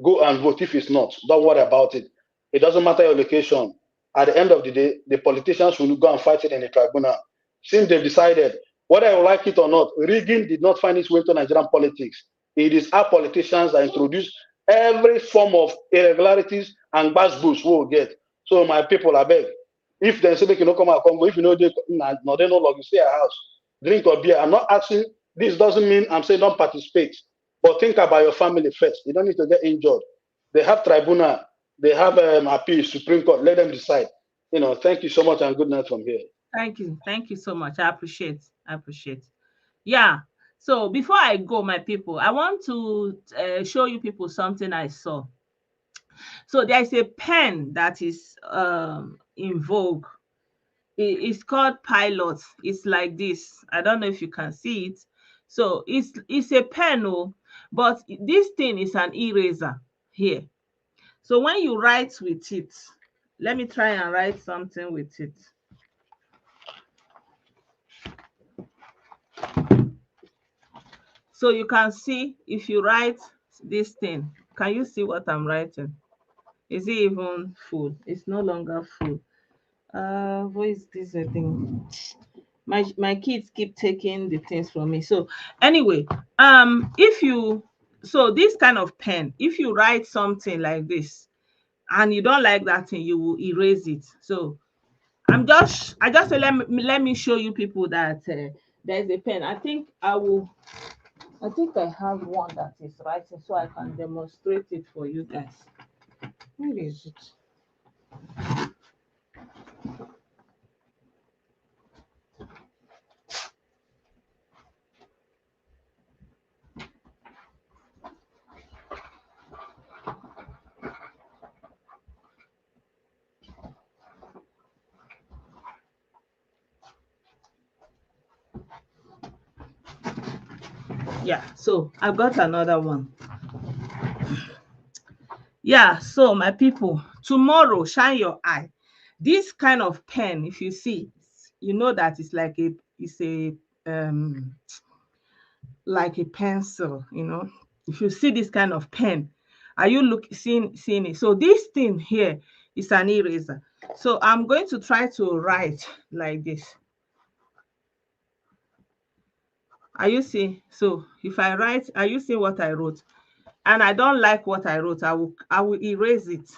go and vote. If it's not, don't worry about it. It doesn't matter your location. At the end of the day, the politicians will go and fight it in the tribunal. Since they've decided, whether you like it or not, rigging did not find its way to Nigerian politics. It is our politicians that introduce every form of irregularities and bash boost we will get. So my people, I beg, if they say they can come out Congo, if you know they no log, you stay at house, drink or beer. I'm not asking. This doesn't mean I'm saying don't participate, but think about your family first. You don't need to get injured. They have tribunal. They have appeal, Supreme Court. Let them decide. Thank you so much, and good night from here.
Thank you so much. I appreciate. Yeah. So before I go, my people, I want to show you people something I saw. So there's a pen that is in vogue. It's called Pilot. It's like this. I don't know if you can see it. So it's a pen, but this thing is an eraser here. So when you write with it, let me try and write something with it. So you can see, if you write this thing, can you see what I'm writing? Is it even full? It's no longer full. What is this thing? My kids keep taking the things from me. So anyway, so this kind of pen, if you write something like this and you don't like that thing, you will erase it. So I just say, let me show you people that there's a pen. I think I have one that is writing, so I can demonstrate it for you guys. Where is it? Yeah, so I've got another one. Yeah, so my people, tomorrow, shine your eye. This kind of pen, if you see, you know that it's like like a pencil. If you see this kind of pen, are you seeing it? So this thing here is an eraser. So I'm going to try to write like this. Are you seeing? So if I write, are you seeing what I wrote? And I don't like what I wrote, I will erase it.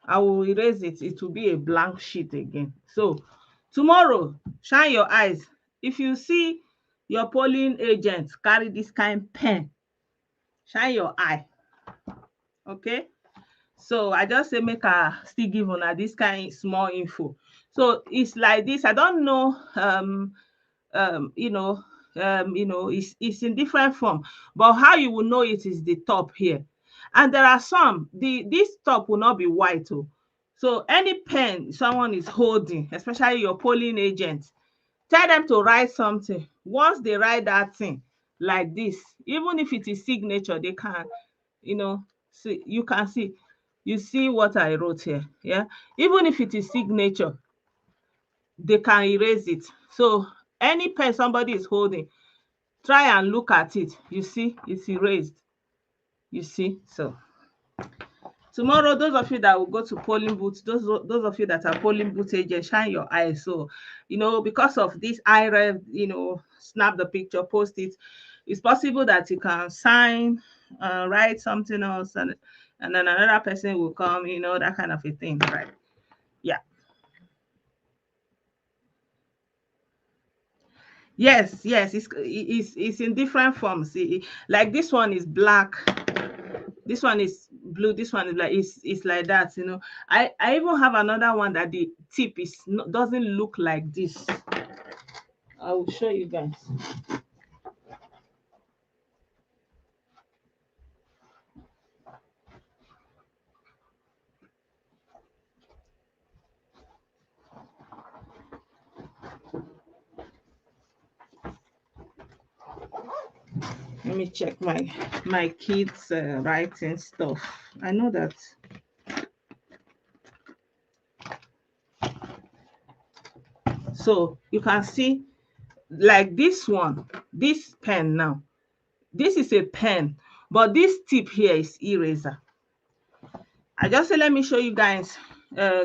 I will erase it. It will be a blank sheet again. So tomorrow, shine your eyes. If you see your polling agent carry this kind pen, shine your eye. Okay? So I just say make a still give on this kind small info. So it's like this. I don't know you know, it's in different form, but how you will know it is the top here. And there are some, this top will not be white. Oh. So any pen someone is holding, especially your polling agent, tell them to write something. Once they write that thing like this, even if it is signature, they can, you know, see, you can see, you see what I wrote here. Yeah, even if it is signature, they can erase it. So any pen somebody is holding, try and look at it. You see, it's erased. You see, so tomorrow, those of you that will go to polling booths, those of you that are polling booth agents, shine your eyes. So, you know, because of this IREV, you know, snap the picture, post it. It's possible that you can sign, write something else, and then another person will come, you know, that kind of a thing, right? Yeah. Yes, it's in different forms. Like this one is black, this one is blue, this one is like, it's like that, you know. I even have another one that the tip is doesn't look like this. I will show you guys. Let me check my kids writing stuff. I know that. So you can see, like this one, this pen now, this is a pen, but this tip here is eraser. I just say, let me show you guys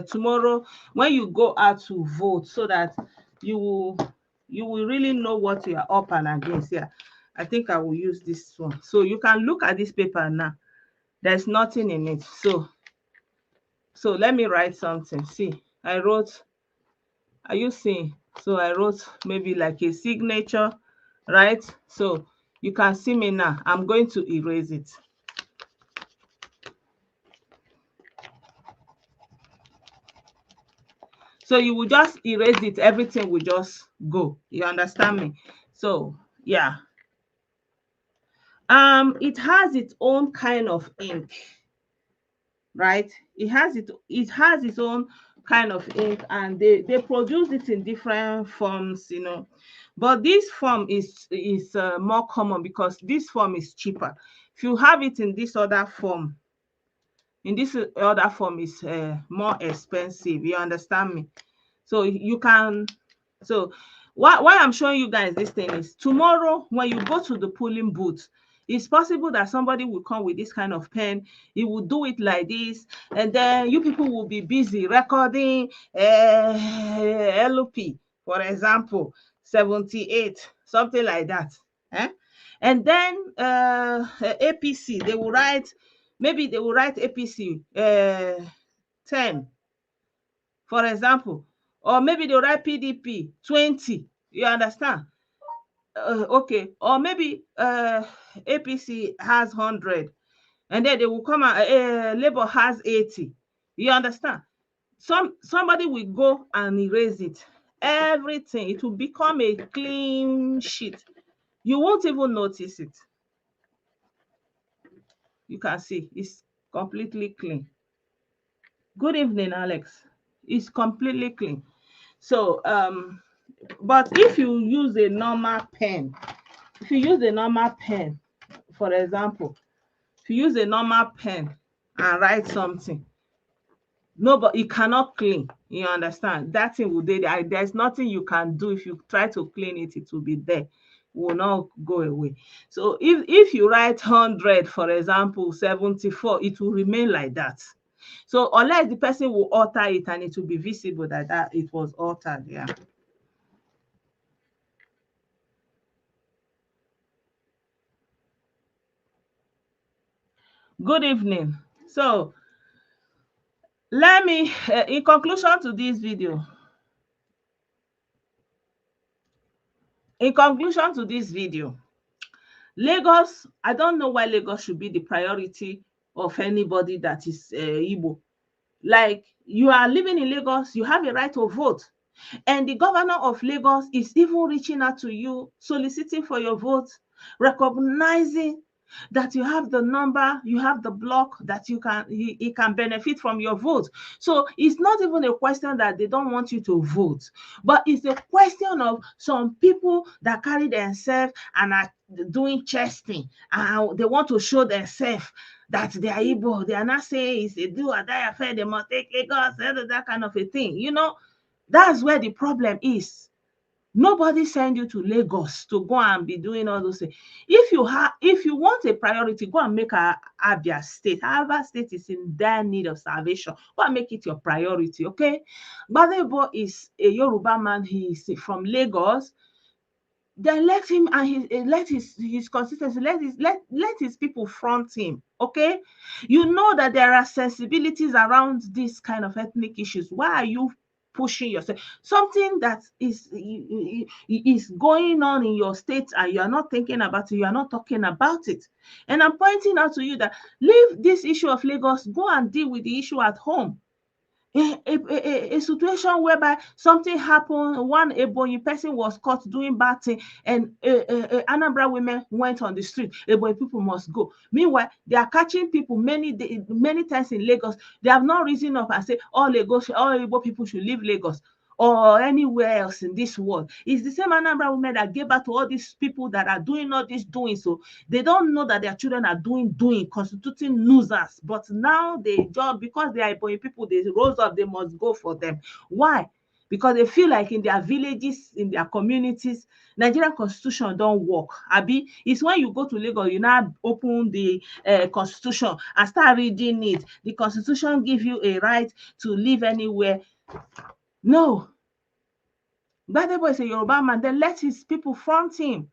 tomorrow when you go out to vote, so that you will really know what you are up and against. Yeah, I think I will use this one. So you can look at this paper now. There's nothing in it. So let me write something. See, I wrote, are you seeing? So I wrote maybe like a signature, right? So you can see me now. I'm going to erase it. So you will just erase it. Everything will just go. You understand me? So yeah. It has its own kind of ink, right? It has its own kind of ink, and they produce it in different forms, you know. But this form is more common because this form is cheaper. If you have it in this other form, is more expensive. You understand me? So you can, so why I'm showing you guys this thing is, tomorrow when you go to the polling booth, it's possible that somebody will come with this kind of pen. He will do it like this, and then you people will be busy recording LP, for example, 78, something like that. And then APC, they will write, maybe they will write APC 10, for example, or maybe they'll write PDP 20. You understand? Okay, or maybe APC has 100, and then they will come out, Labour has 80. You understand? Somebody will go and erase it. Everything, it will become a clean sheet. You won't even notice it. You can see it's completely clean. Good evening, Alex. It's completely clean. So but if you use a normal pen, for example, if you use a normal pen and write something, nobody, it cannot clean. You understand? That thing will be there. There's nothing you can do. If you try to clean it, it will be there. It will not go away. So if you write 100, for example, 74, it will remain like that. So unless the person will alter it, and it will be visible that it was altered. Yeah. Good evening. So let me, in conclusion to this video, Lagos, I don't know why Lagos should be the priority of anybody that is Igbo. Like, you are living in Lagos, you have a right to vote. And the governor of Lagos is even reaching out to you, soliciting for your vote, recognizing that you have the number, you have the block that you can, he can benefit from your vote. So it's not even a question that they don't want you to vote, but it's a question of some people that carry themselves and are doing chesting, and they want to show themselves that they are Igbo. They are not saying it's a do or die affair, they must take Lagos, that kind of a thing. You know, that's where the problem is. Nobody send you to Lagos to go and be doing all those things. If you want a priority, go and make Abia State. Abia State is in dire need of salvation. Go and make it your priority, okay? Gbadebo is a Yoruba man. He is from Lagos. Then let him and let his consistency, let his people front him, okay? You know that there are sensibilities around this kind of ethnic issues. Why are you pushing yourself? Something that is going on in your state and you are not thinking about it, you are not talking about it. And I'm pointing out to you that leave this issue of Lagos, go and deal with the issue at home. A situation whereby something happened, one Ebonyi person was caught doing bad thing, and Anambra women went on the street. Ebonyi people must go. Meanwhile, they are catching people many times in Lagos. They have not risen up and say all Igbo people should leave Lagos or anywhere else in this world. It's the same Anambra women that gave birth to all these people that are doing all this doing. So they don't know that their children are doing, constituting losers. But now they just, because they are Ebonyi people, they rose up, they must go for them. Why? Because they feel like in their villages, in their communities, Nigerian constitution don't work. Abi, it's when you go to Lagos, you now open the constitution and start reading it. The constitution gives you a right to live anywhere. No. Gbadebo is a Yoruba man. Then let his people front him.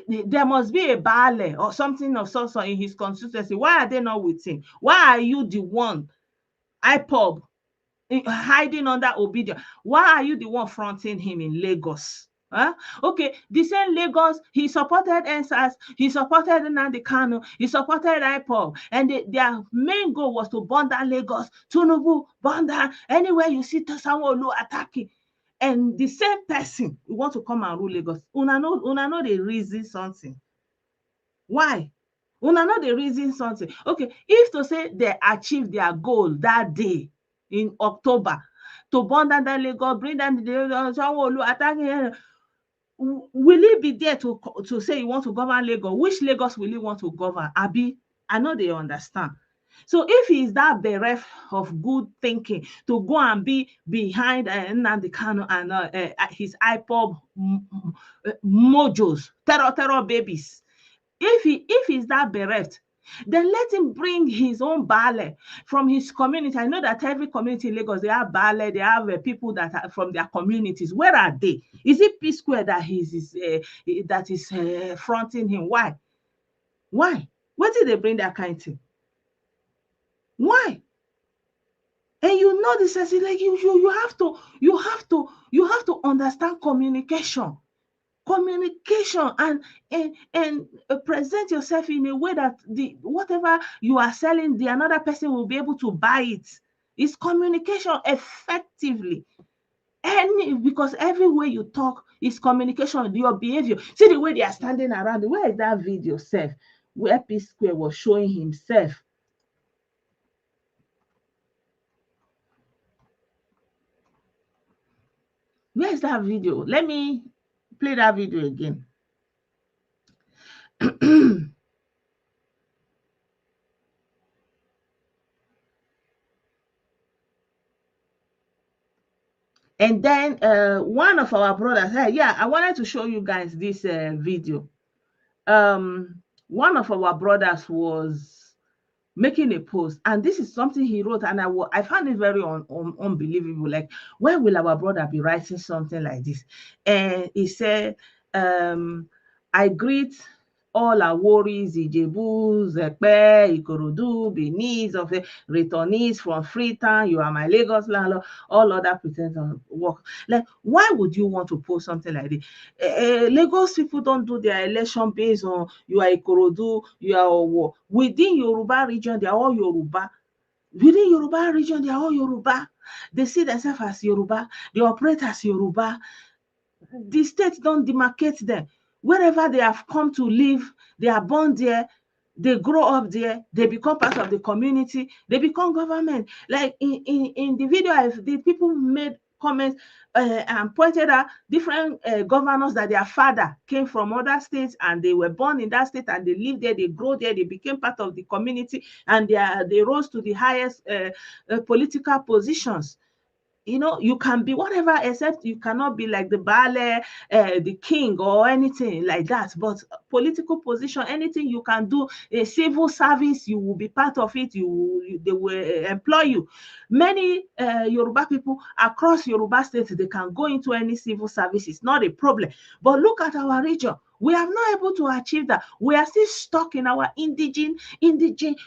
There must be a Baale or something of some sort in his constituency. Why are they not with him? Why are you the one, IPOB, hiding under Obedience? Why are you the one fronting him in Lagos? Huh? Okay, the same Lagos, he supported NSAS, he supported Ndi Igbo, he supported IPOB, and their main goal was to burn down Lagos, Tinubu, burn down anywhere you see Sanwo-Olu attacking. And the same person who want to come and rule Lagos, una know they reason something. Why? Una know they reason something. Okay, if to say they achieve their goal that day in October to burn down that Lagos, bring down the Sanwo-Olu attacking, will he be there to say you want to govern Lagos? Which Lagos will he want to govern? Abi, I know they understand. So if he is that bereft of good thinking to go and be behind Nnamdi Kanu and his IPOB mojos, terror babies, if he's that bereft, then let him bring his own Baale from his community. I know that every community in Lagos, they have Baale, they have people that are from their communities. Where are they? Is it P Square that is fronting him? Why? Why did they bring that kind of thing? Why? And you know this is like you have to understand communication and present yourself in a way that whatever you are selling, the another person will be able to buy it. It's communication effectively. Because every way you talk is communication, your behavior. See the way they are standing around. Where is that video, Seth, where P Square was showing himself? Where is that video? Let me play that video again. And then one of our brothers, yeah, I wanted to show you guys this video. One of our brothers was making a post, and this is something he wrote, and I found it very unbelievable. Like, where will our brother be writing something like this? And he said, I greet all our worries, Ijebu, Zepe, Ikorodu, Benin, of the returnees from Freetown. You are my Lagos landlord. All other pretenders of work. Like, why would you want to post something like this? Lagos people don't do their election based on you are Ikorodu, you are within Yoruba region. They are all Yoruba. Within Yoruba region, they are all Yoruba. They see themselves as Yoruba. They operate as Yoruba. The state don't demarcate them. Wherever they have come to live, they are born there, they grow up there, they become part of the community, they become government. Like in the video, the people made comments and pointed out different governors that their father came from other states and they were born in that state and they lived there, they grew there, they became part of the community and they rose to the highest political positions. You know, you can be whatever, except you cannot be like the Baale, the king or anything like that. But political position, anything you can do, a civil service, you will be part of it. They will employ you. Many Yoruba people across Yoruba State, they can go into any civil service. It's not a problem. But look at our region. We have not able to achieve that. We are still stuck in our indigene.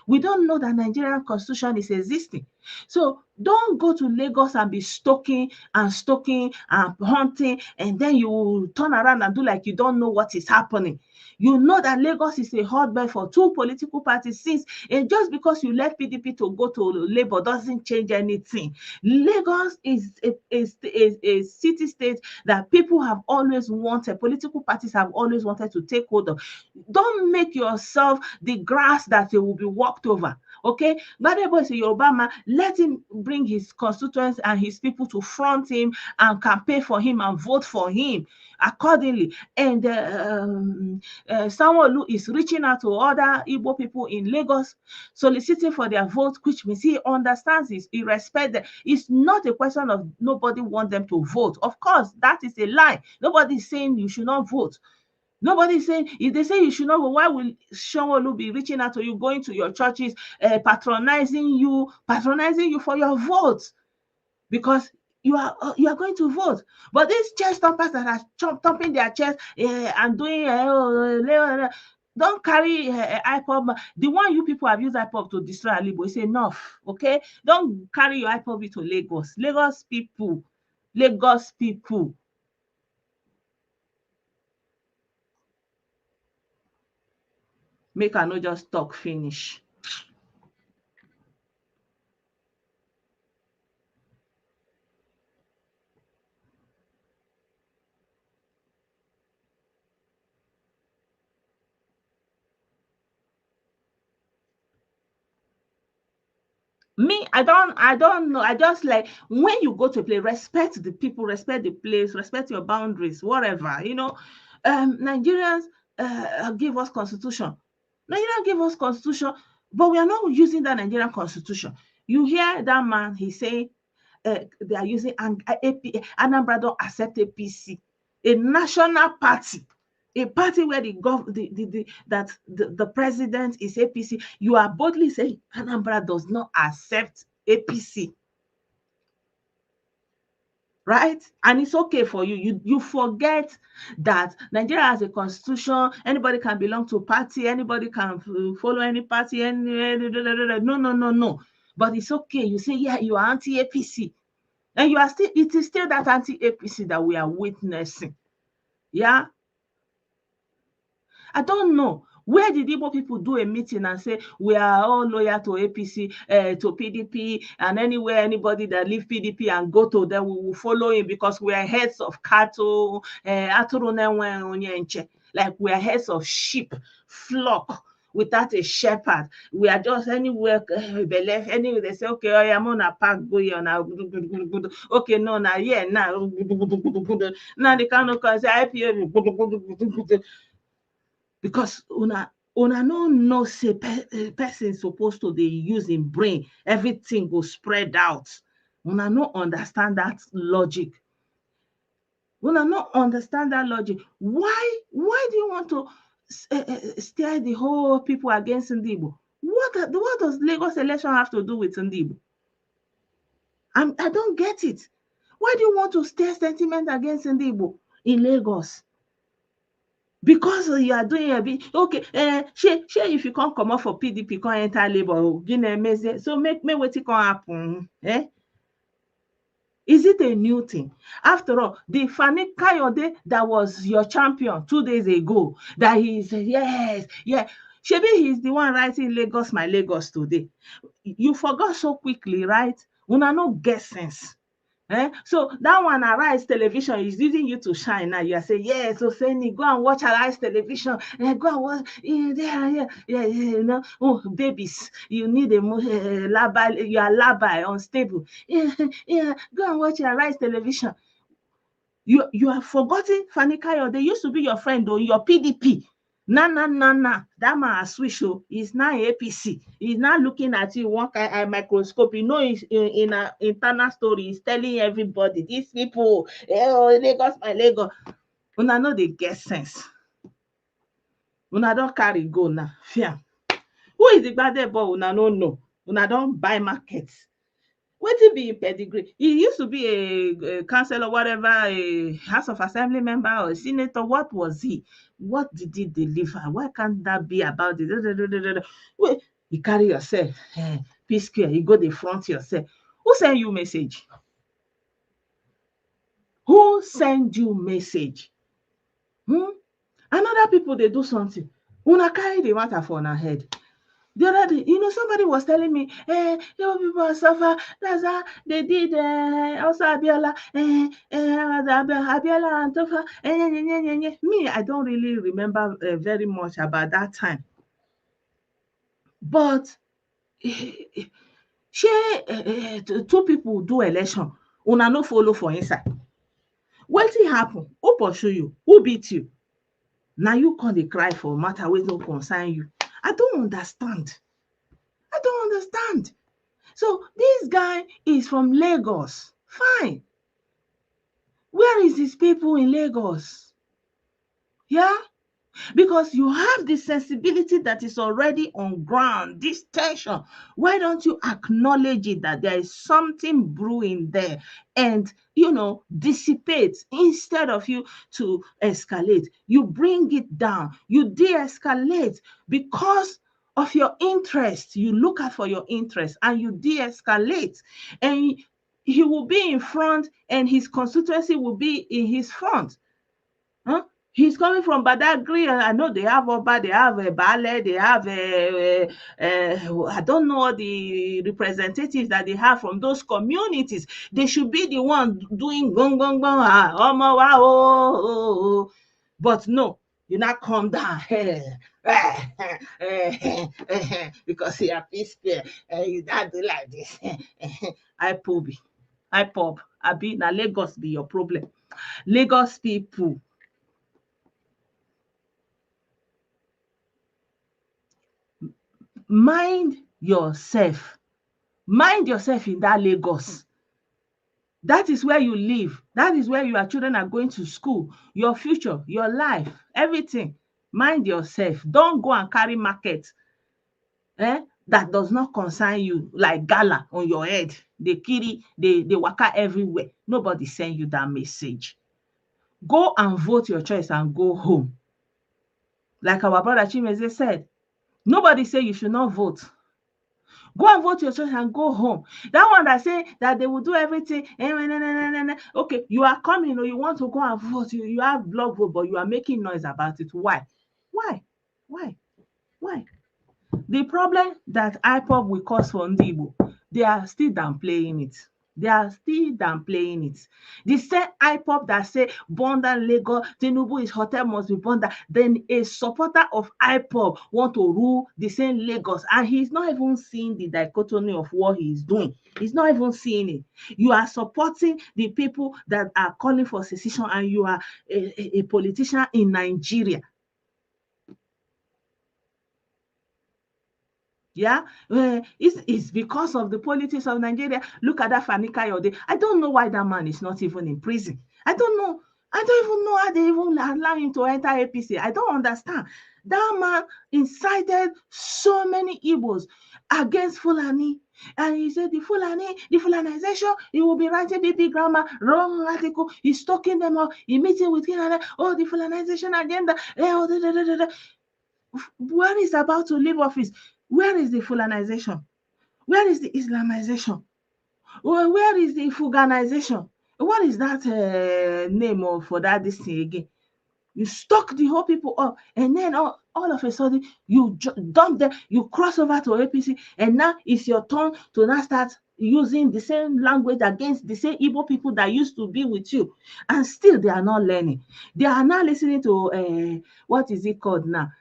We don't know that Nigerian constitution is existing. So don't go to Lagos and be stalking and hunting, and then you will turn around and do like you don't know what is happening. You know that Lagos is a hotbed for two political parties since, and just because you left PDP to go to Labour doesn't change anything. Lagos is a city state that people have always wanted, political parties have always wanted to take hold of. Don't make yourself the grass that they will be walked over. Okay, Gbadebo is a Yoruba man. Let him bring his constituents and his people to front him and campaign for him and vote for him accordingly. And Sanwo-Olu is reaching out to other Igbo people in Lagos, soliciting for their vote, which means he understands this, he respects them. It's not a question of nobody wants them to vote. Of course, that is a lie. Nobody is saying you should not vote. Nobody is saying, if they say you should not go, why will Sanwo-Olu be reaching out to you, going to your churches, patronizing you for your vote? Because you are going to vote. But these chest thumpers that are thumping their chest and doing don't carry IPOB. The one you people have used IPOB to destroy Alibo is enough. Okay, don't carry your IPOB to Lagos. Lagos people. Make I no just talk finish. Me, I don't know. I just like, when you go to play, respect the people, respect the place, respect your boundaries, whatever. You know, Nigerians give us constitution. Nigeria give us constitution, but we are not using that Nigerian constitution. You hear that man, he say they are using Anambra don't accept APC, a national party. A party where the president is APC, you are boldly saying Anambra does not accept APC, right? And it's okay for you. You forget that Nigeria has a constitution. Anybody can belong to a party. Anybody can follow any party. No. But it's okay. You say, yeah, you are anti-APC, and you are still. It is still that anti-APC that we are witnessing. Yeah. I don't know. Where did Igbo people do a meeting and say we are all loyal to APC, to PDP, and anywhere anybody that leave PDP and go to them, we will follow him because we are heads of cattle, like we are heads of sheep, flock, without a shepherd. We are just anywhere left. Anyway, they say, okay, I'm on a park go here now. Okay, no, now yeah, now they cannot say IPA. Because una no know say person supposed to dey use im brain, everything go spread out. Una no understand that logic. Una no understand that logic. Why do you want to steer the whole people against Ndi Igbo? What does Lagos election have to do with Ndi Igbo? I don't get it. Why do you want to steer sentiment against Ndi Igbo in Lagos? Because you are doing a bit okay. Shey if you can't come out for PDP, can't enter Labour, so make what it can happen. Is it a new thing? After all, the Fani Kayode that was your champion 2 days ago, that he said, yes, Shebi he's the one writing Lagos, my Lagos today. You forgot so quickly, right? Una no get sense. So that one, Arise Television, is using you to shine now. You are saying, yes, so Feni, go and watch Arise Television. Go and watch, you know, oh, babies, you need a labai, you are labai, unstable. Go and watch Arise Television. You have forgotten Fani Kayo. They used to be your friend, though, your PDP. Nah. That man has switched. He's now APC. He's now looking at you one kind eye microscope. You know, he's in an internal story. He's telling everybody, these people, oh, Lagos, my Lagos. Una know they get sense. Una don't carry go now. Fear. Who is the bad boy? Una no know. Una don't buy markets. What it be pedigree? He used to be a councillor, whatever, a House of Assembly member or a senator. What was he? What did he deliver? Why can't that be about it? Wait, you carry yourself, peace square. You go the front yourself. Who send you message? Who send you message? And other people, they do something. Una carry the matter for our head. The other day, you know, somebody was telling me, your people suffer. That's how they did also Abiola, Abiola and Tofa. Me, I don't really remember very much about that time. But two people do election. Una no follow for inside. Wetin happen? Who pursue you? Who beat you? Now you come dey cry for matter wey no concern you. I don't understand. So this guy is from Lagos. Fine. Where is his people in Lagos? Yeah? Because you have the sensibility that is already on ground, this tension. Why don't you acknowledge it, that there is something brewing there, and, you know, dissipate instead of you to escalate? You bring it down, you de-escalate because of your interest. You look out for your interest and you de-escalate, and he will be in front and his constituency will be in his front. He's coming from Badagry. I know they have Oba, they have a Bale, they have I don't know the representatives that they have from those communities. They should be the one doing gong gong gong. But no, you not come down because you are peace square. You not do like this. IPOB, Abi na Lagos be your problem. Lagos people. Mind yourself in that Lagos. That is where you live. That is where your children are going to school. Your future, your life, everything. Mind yourself. Don't go and carry market that does not concern you, like gala on your head. They kiri, they waka everywhere. Nobody send you that message. Go and vote your choice and go home. Like our brother Chimeze said, nobody say you should not vote. Go and vote your choice and go home. That one that say that they will do everything. Okay, you are coming or you want to go and vote. You have block vote, but you are making noise about it. Why? The problem that IPOB will cause for Ndi Igbo, they are still downplaying it. The same IPOB that say Bonda Lagos, Tinubu is hotel must be Bonda. Then a supporter of IPOB want to rule the same Lagos, and he's not even seeing the dichotomy of what he's doing. He's not even seeing it. You are supporting the people that are calling for secession, and you are a politician in Nigeria. Yeah, it's because of the politics of Nigeria. Look at that Fani Kayode. I don't know why that man is not even in prison. I don't even know how they even allow him to enter APC. I don't understand. That man incited so many Igbos against Fulani. And he said the Fulanization, he will be writing baby grammar, wrong article. He's talking them up. He's meeting with him. Oh, the Fulanization agenda. When he's about to leave office, where is the Fulanization? Where is the Islamization? Where is the Fuganization? What is that name for that this thing again? You stock the whole people up, and then all of a sudden you dump them, you cross over to APC, and now it's your turn to now start using the same language against the same Igbo people that used to be with you, and still they are not learning. They are now listening to what is it called now?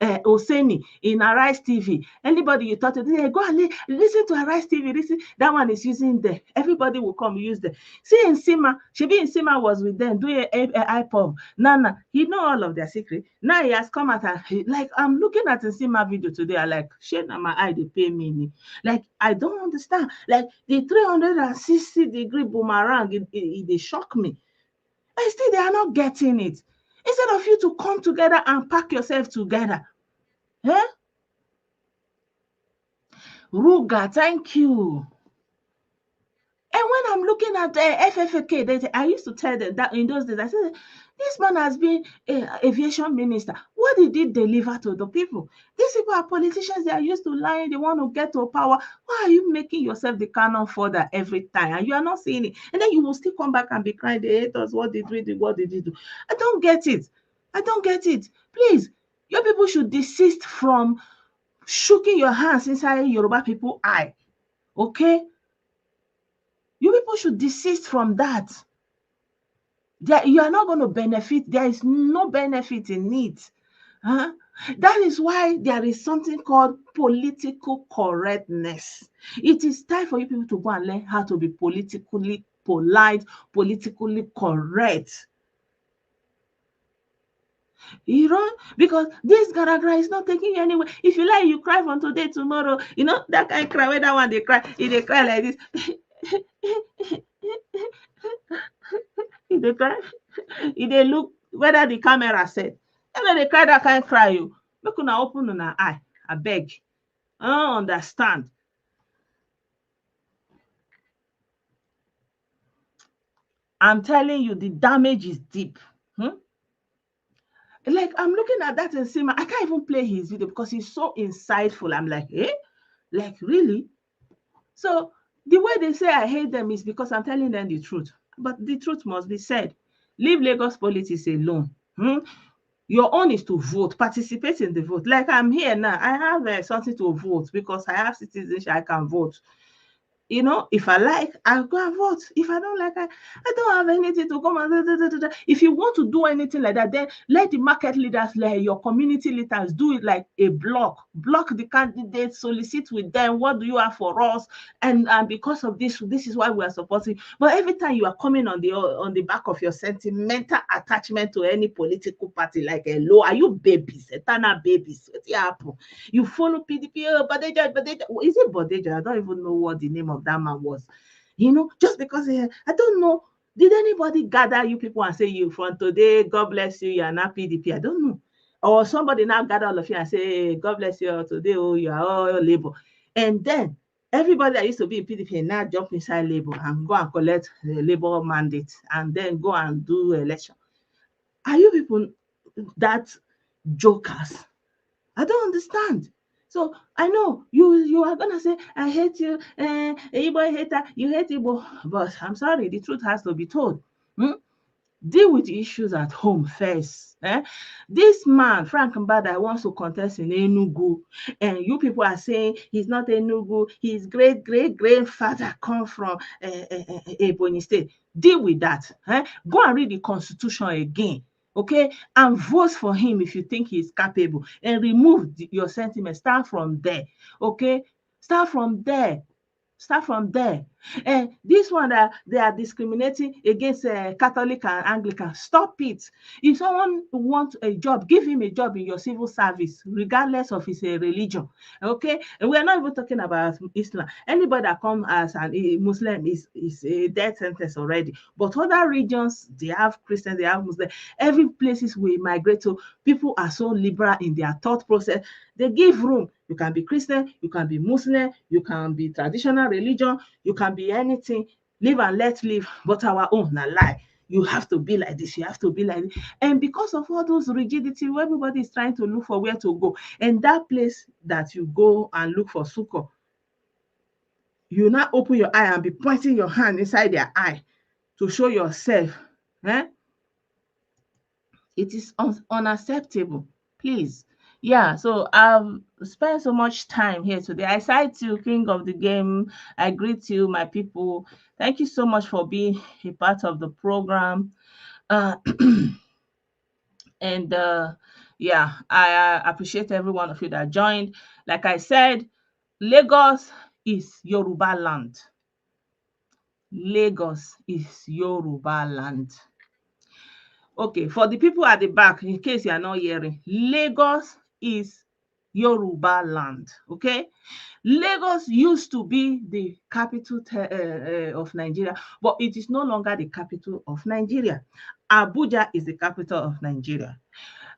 Oseni in Arise TV. Anybody you talk to, they go and listen to Arise TV. Listen, that one is using there. Everybody will come use them. See, Nsima, Shebi Nsima was with them doing a iPod. Nana, he know all of their secret. Now he has come out and like I'm looking at Nsima video today. I like shit on my eye. They pay me. Like I don't understand. Like the 360-degree boomerang, they shock me. And still they are not getting it. Instead of you to come together and pack yourself together. Eh? Ruga, thank you. And when I'm looking at FFK, I used to tell them that in those days, I said, this man has been an aviation minister. What did he deliver to the people? These people are politicians. They are used to lying. They want to get to power. Why are you making yourself the cannon fodder every time? And you are not seeing it. And then you will still come back and be crying, they hate us. What did we do? What did he do? I don't get it. I don't get it. Please, your people should desist from shaking your hands inside Yoruba people eye. Okay? You people should desist from that. You are not going to benefit. There is no benefit in it. Huh? That is why there is something called political correctness. It is time for you people to go and learn how to be politically polite, politically correct. You know, because this Garagra is not taking you anywhere. If you like, you cry from today, tomorrow. You know, that kind of cry, when that one they cry, if they cry like this. If they cry, if they look whether the camera said, and then they cry that kind of cry you. Look on open on an eye. I beg. I don't understand. I'm telling you, the damage is deep. Like, I'm looking at that and saying, I can't even play his video because he's so insightful. I'm like, eh? Like, really? So, the way they say I hate them is because I'm telling them the truth. But the truth must be said. Leave Lagos politics alone. Your own is to vote, participate in the vote. Like I'm here now, I have something to vote because I have citizenship, I can vote. You know, if I like, I'll go and vote. If I don't like, I don't have anything to come and If you want to do anything like that, then let the market leaders, like your community leaders, do it like a block. Block the candidates, solicit with them. What do you have for us? And because of this is why we are supporting. But every time you are coming on the back of your sentimental attachment to any political party, like hello, are you babies, eternal babies? What's happen? You follow PDP, Badeja, is it Badeja? I don't even know what the name of that man was. You know, just because I don't know. Did anybody gather you people and say, you from today, God bless you, you are not PDP? I don't know. Or somebody now gather all of you and say, hey, God bless you today, oh, you are all Labour. And then everybody that used to be in PDP now jump inside Labour and go and collect the Labour mandate and then go and do election. Are you people that jokers? I don't understand. So I know you are gonna say, I hate you, Igbo hater, you hate Igbo. But I'm sorry, the truth has to be told. Deal with the issues at home first. This man, Frank Mbada, wants to contest in Enugu, and you people are saying he's not Enugu, his great-great-grandfather come from Ebonyi State. Deal with that. Go and read the Constitution again. Okay, and vote for him if you think he's capable, and remove your sentiment. Start from there. Okay, start from there. Start from there. And this one that they are discriminating against Catholic and Anglican, stop it. If someone wants a job, give him a job in your civil service, regardless of his religion. Okay, and we are not even talking about Islam. Anybody that comes as a Muslim is a death sentence already. But other regions, they have Christians, they have Muslims. Every places we migrate to, people are so liberal in their thought process. They give room. You can be Christian, you can be Muslim, you can be traditional religion, you can be anything. Live and let live, but our own, na lie. You have to be like this, you have to be like this. And because of all those rigidity, everybody is trying to look for where to go. And that place that you go and look for succor, you now open your eye and be pointing your hand inside their eye to show yourself. It is unacceptable. Please. Yeah, so I've spent so much time here today. I cite you, King of the Game. I greet you, my people. Thank you so much for being a part of the program. Uh, and yeah, I appreciate every one of you that joined. Like I said, Lagos is Yoruba land. Lagos is Yoruba land. Okay, for the people at the back, in case you are not hearing, Lagos is Yoruba land. Okay, Lagos used to be the capital of Nigeria, but it is no longer the capital of Nigeria. Abuja is the capital of Nigeria.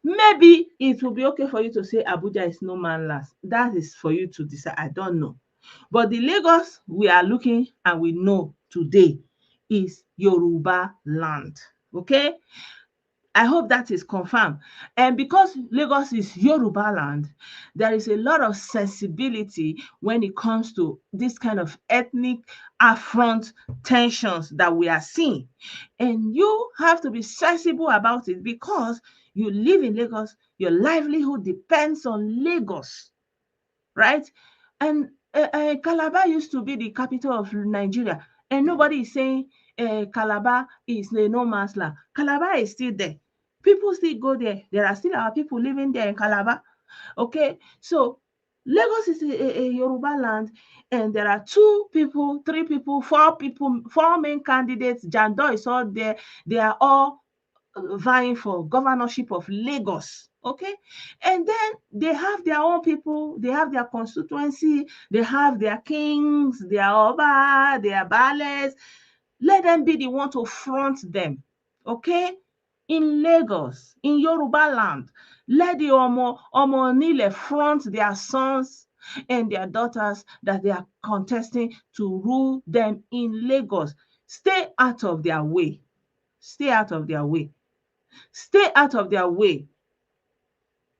Maybe it will be okay for you to say Abuja is no man land. That is for you to decide. I don't know. But the Lagos we are looking and we know today is Yoruba land. Okay? I hope that is confirmed. And because Lagos is Yoruba land, there is a lot of sensibility when it comes to this kind of ethnic affront tensions that we are seeing. And you have to be sensible about it because you live in Lagos, your livelihood depends on Lagos, right? And Calabar used to be the capital of Nigeria, and nobody is saying Calabar is a no man's land. Calabar is still there. People still go there. There are still our people living there in Calabar. Okay, so Lagos is a Yoruba land, and there are 2 people, 3 people, 4 people, 4 main candidates. Jandor is all there. They are all vying for governorship of Lagos. Okay, and then they have their own people, they have their constituency, they have their kings, their oba, their bales. Let them be the one to front them. Okay, in Lagos, in Yoruba land, let the Omo Nile front their sons and their daughters that they are contesting to rule them in Lagos. Stay out of their way. Stay out of their way. Stay out of their way.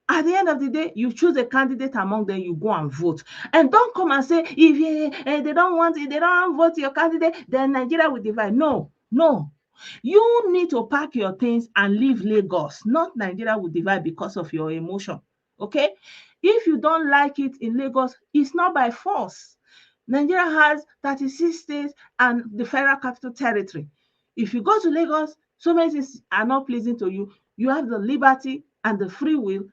At the end of the day, you choose a candidate among them, you go and vote. And don't come and say, if they don't want it, they don't vote your candidate, then Nigeria will divide. No, no. You need to pack your things and leave Lagos, not Nigeria will divide because of your emotion. Okay? If you don't like it in Lagos, it's not by force. Nigeria has 36 states and the Federal Capital Territory. If you go to Lagos, so many things are not pleasing to you. You have the liberty and the free will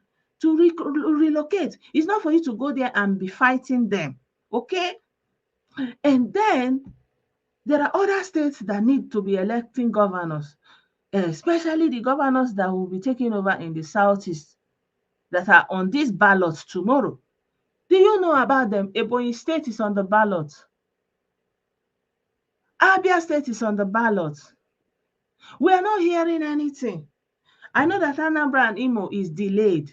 to relocate. It's not for you to go there and be fighting them. Okay? And then there are other states that need to be electing governors, especially the governors that will be taking over in the southeast that are on this ballot tomorrow. Do you know about them? Ebonyi State is on the ballot. Abia State is on the ballot. We are not hearing anything. I know that Anambra and Imo is delayed.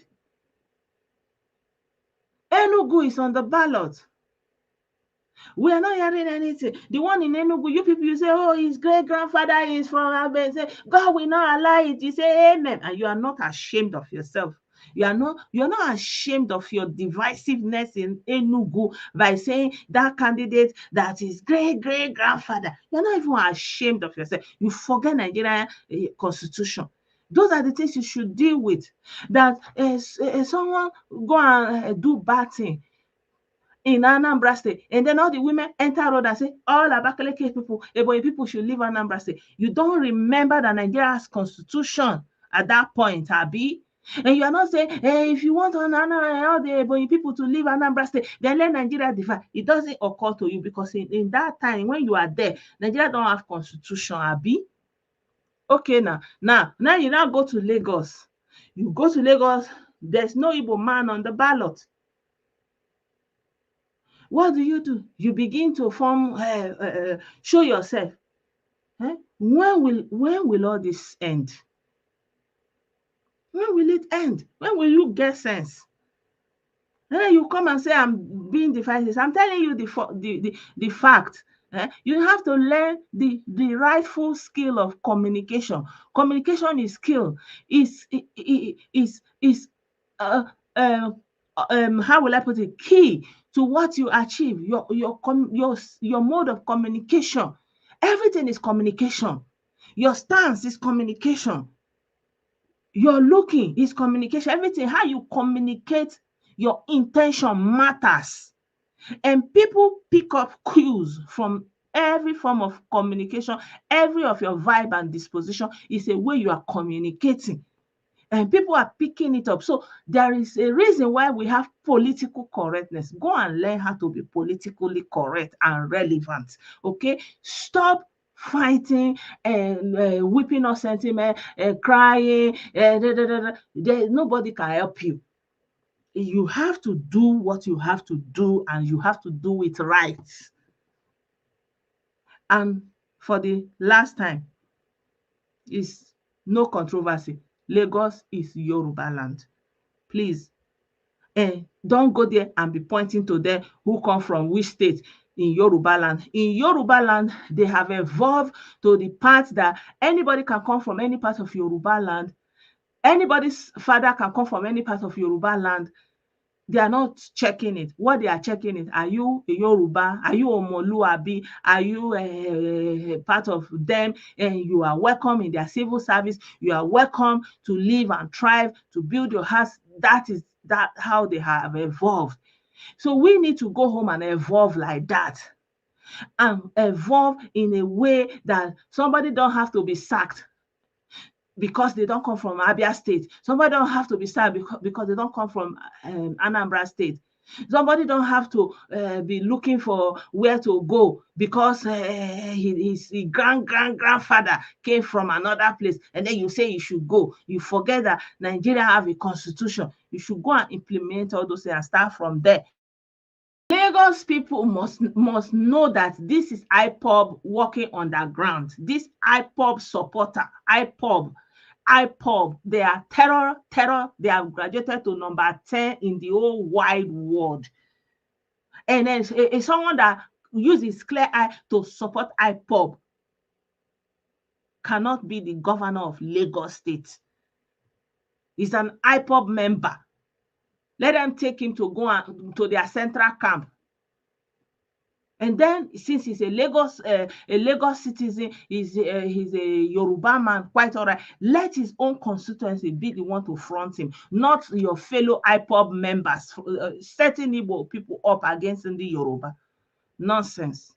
Enugu is on the ballot. We are not hearing anything. The one in Enugu, you people, you say, oh, his great-grandfather is from Abia. Say, God will not allow it. You say, amen. And you are not ashamed of yourself. You're not ashamed of your divisiveness in Enugu by saying that candidate that is great-grandfather. You're not even ashamed of yourself. You forget Nigerian constitution. Those are the things you should deal with. That someone go and do bad thing in Anambra State, and then all the women enter road and say, all Abakaleke people, Ebonyi people should leave Anambra State. You don't remember that Nigeria's constitution at that point, Abi? And you are not saying, hey, if you want all the Ebonyi people to leave Anambra State, then let Nigeria divide. It doesn't occur to you because in that time, when you are there, Nigeria don't have constitution, Abi? Okay, now you now go to Lagos. You go to Lagos, there's no Igbo man on the ballot. What do? You begin to form, show yourself. When will all this end? When will it end? When will you get sense? And then you come and say, I'm being divisive. I'm telling you the fact. You have to learn the rightful skill of communication. Communication is skill. How will I put it? Key to what you achieve. Your mode of communication. Everything is communication. Your stance is communication. You're looking, is communication. Everything, how you communicate your intention matters. And people pick up cues from every form of communication. Every of your vibe and disposition is a way you are communicating. And people are picking it up. So there is a reason why we have political correctness. Go and learn how to be politically correct and relevant. Okay? Stop fighting and whipping up sentiment and crying. Nobody can help you. You have to do what you have to do, and you have to do it right. And for the last time, is no controversy. Lagos is Yoruba land. Please, don't go there and be pointing to them who come from which state in Yoruba land. In Yoruba land, they have evolved to the part that anybody can come from any part of Yoruba land. Anybody's father can come from any part of Yoruba land. They are not checking it. What they are checking is, are you a Yoruba? Are you Omoluabi? Are you a part of them? And you are welcome in their civil service. You are welcome to live and thrive, to build your house. That is how they have evolved. So we need to go home and evolve like that. And evolve in a way that somebody don't have to be sacked because they don't come from Abia State. Somebody don't have to be sad because they don't come from Anambra State. Somebody don't have to be looking for where to go because his grandfather came from another place, and then you say you should go. You forget that Nigeria have a constitution. You should go and implement all those things and start from there. Lagos people must know that this is IPOB working underground. This IPOB supporter, IPOB, they are terror. They have graduated to number 10 in the whole wide world. And then it's someone that uses clear eye to support IPOB cannot be the governor of Lagos State. He's an IPOB member. Let them take him to go to their central camp. And then, since he's a Lagos citizen, he's a Yoruba man, quite all right. Let his own constituency be the one to front him, not your fellow IPOB members, setting Igbo people up against Ndi Yoruba. Nonsense.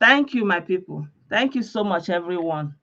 Thank you, my people. Thank you so much, everyone.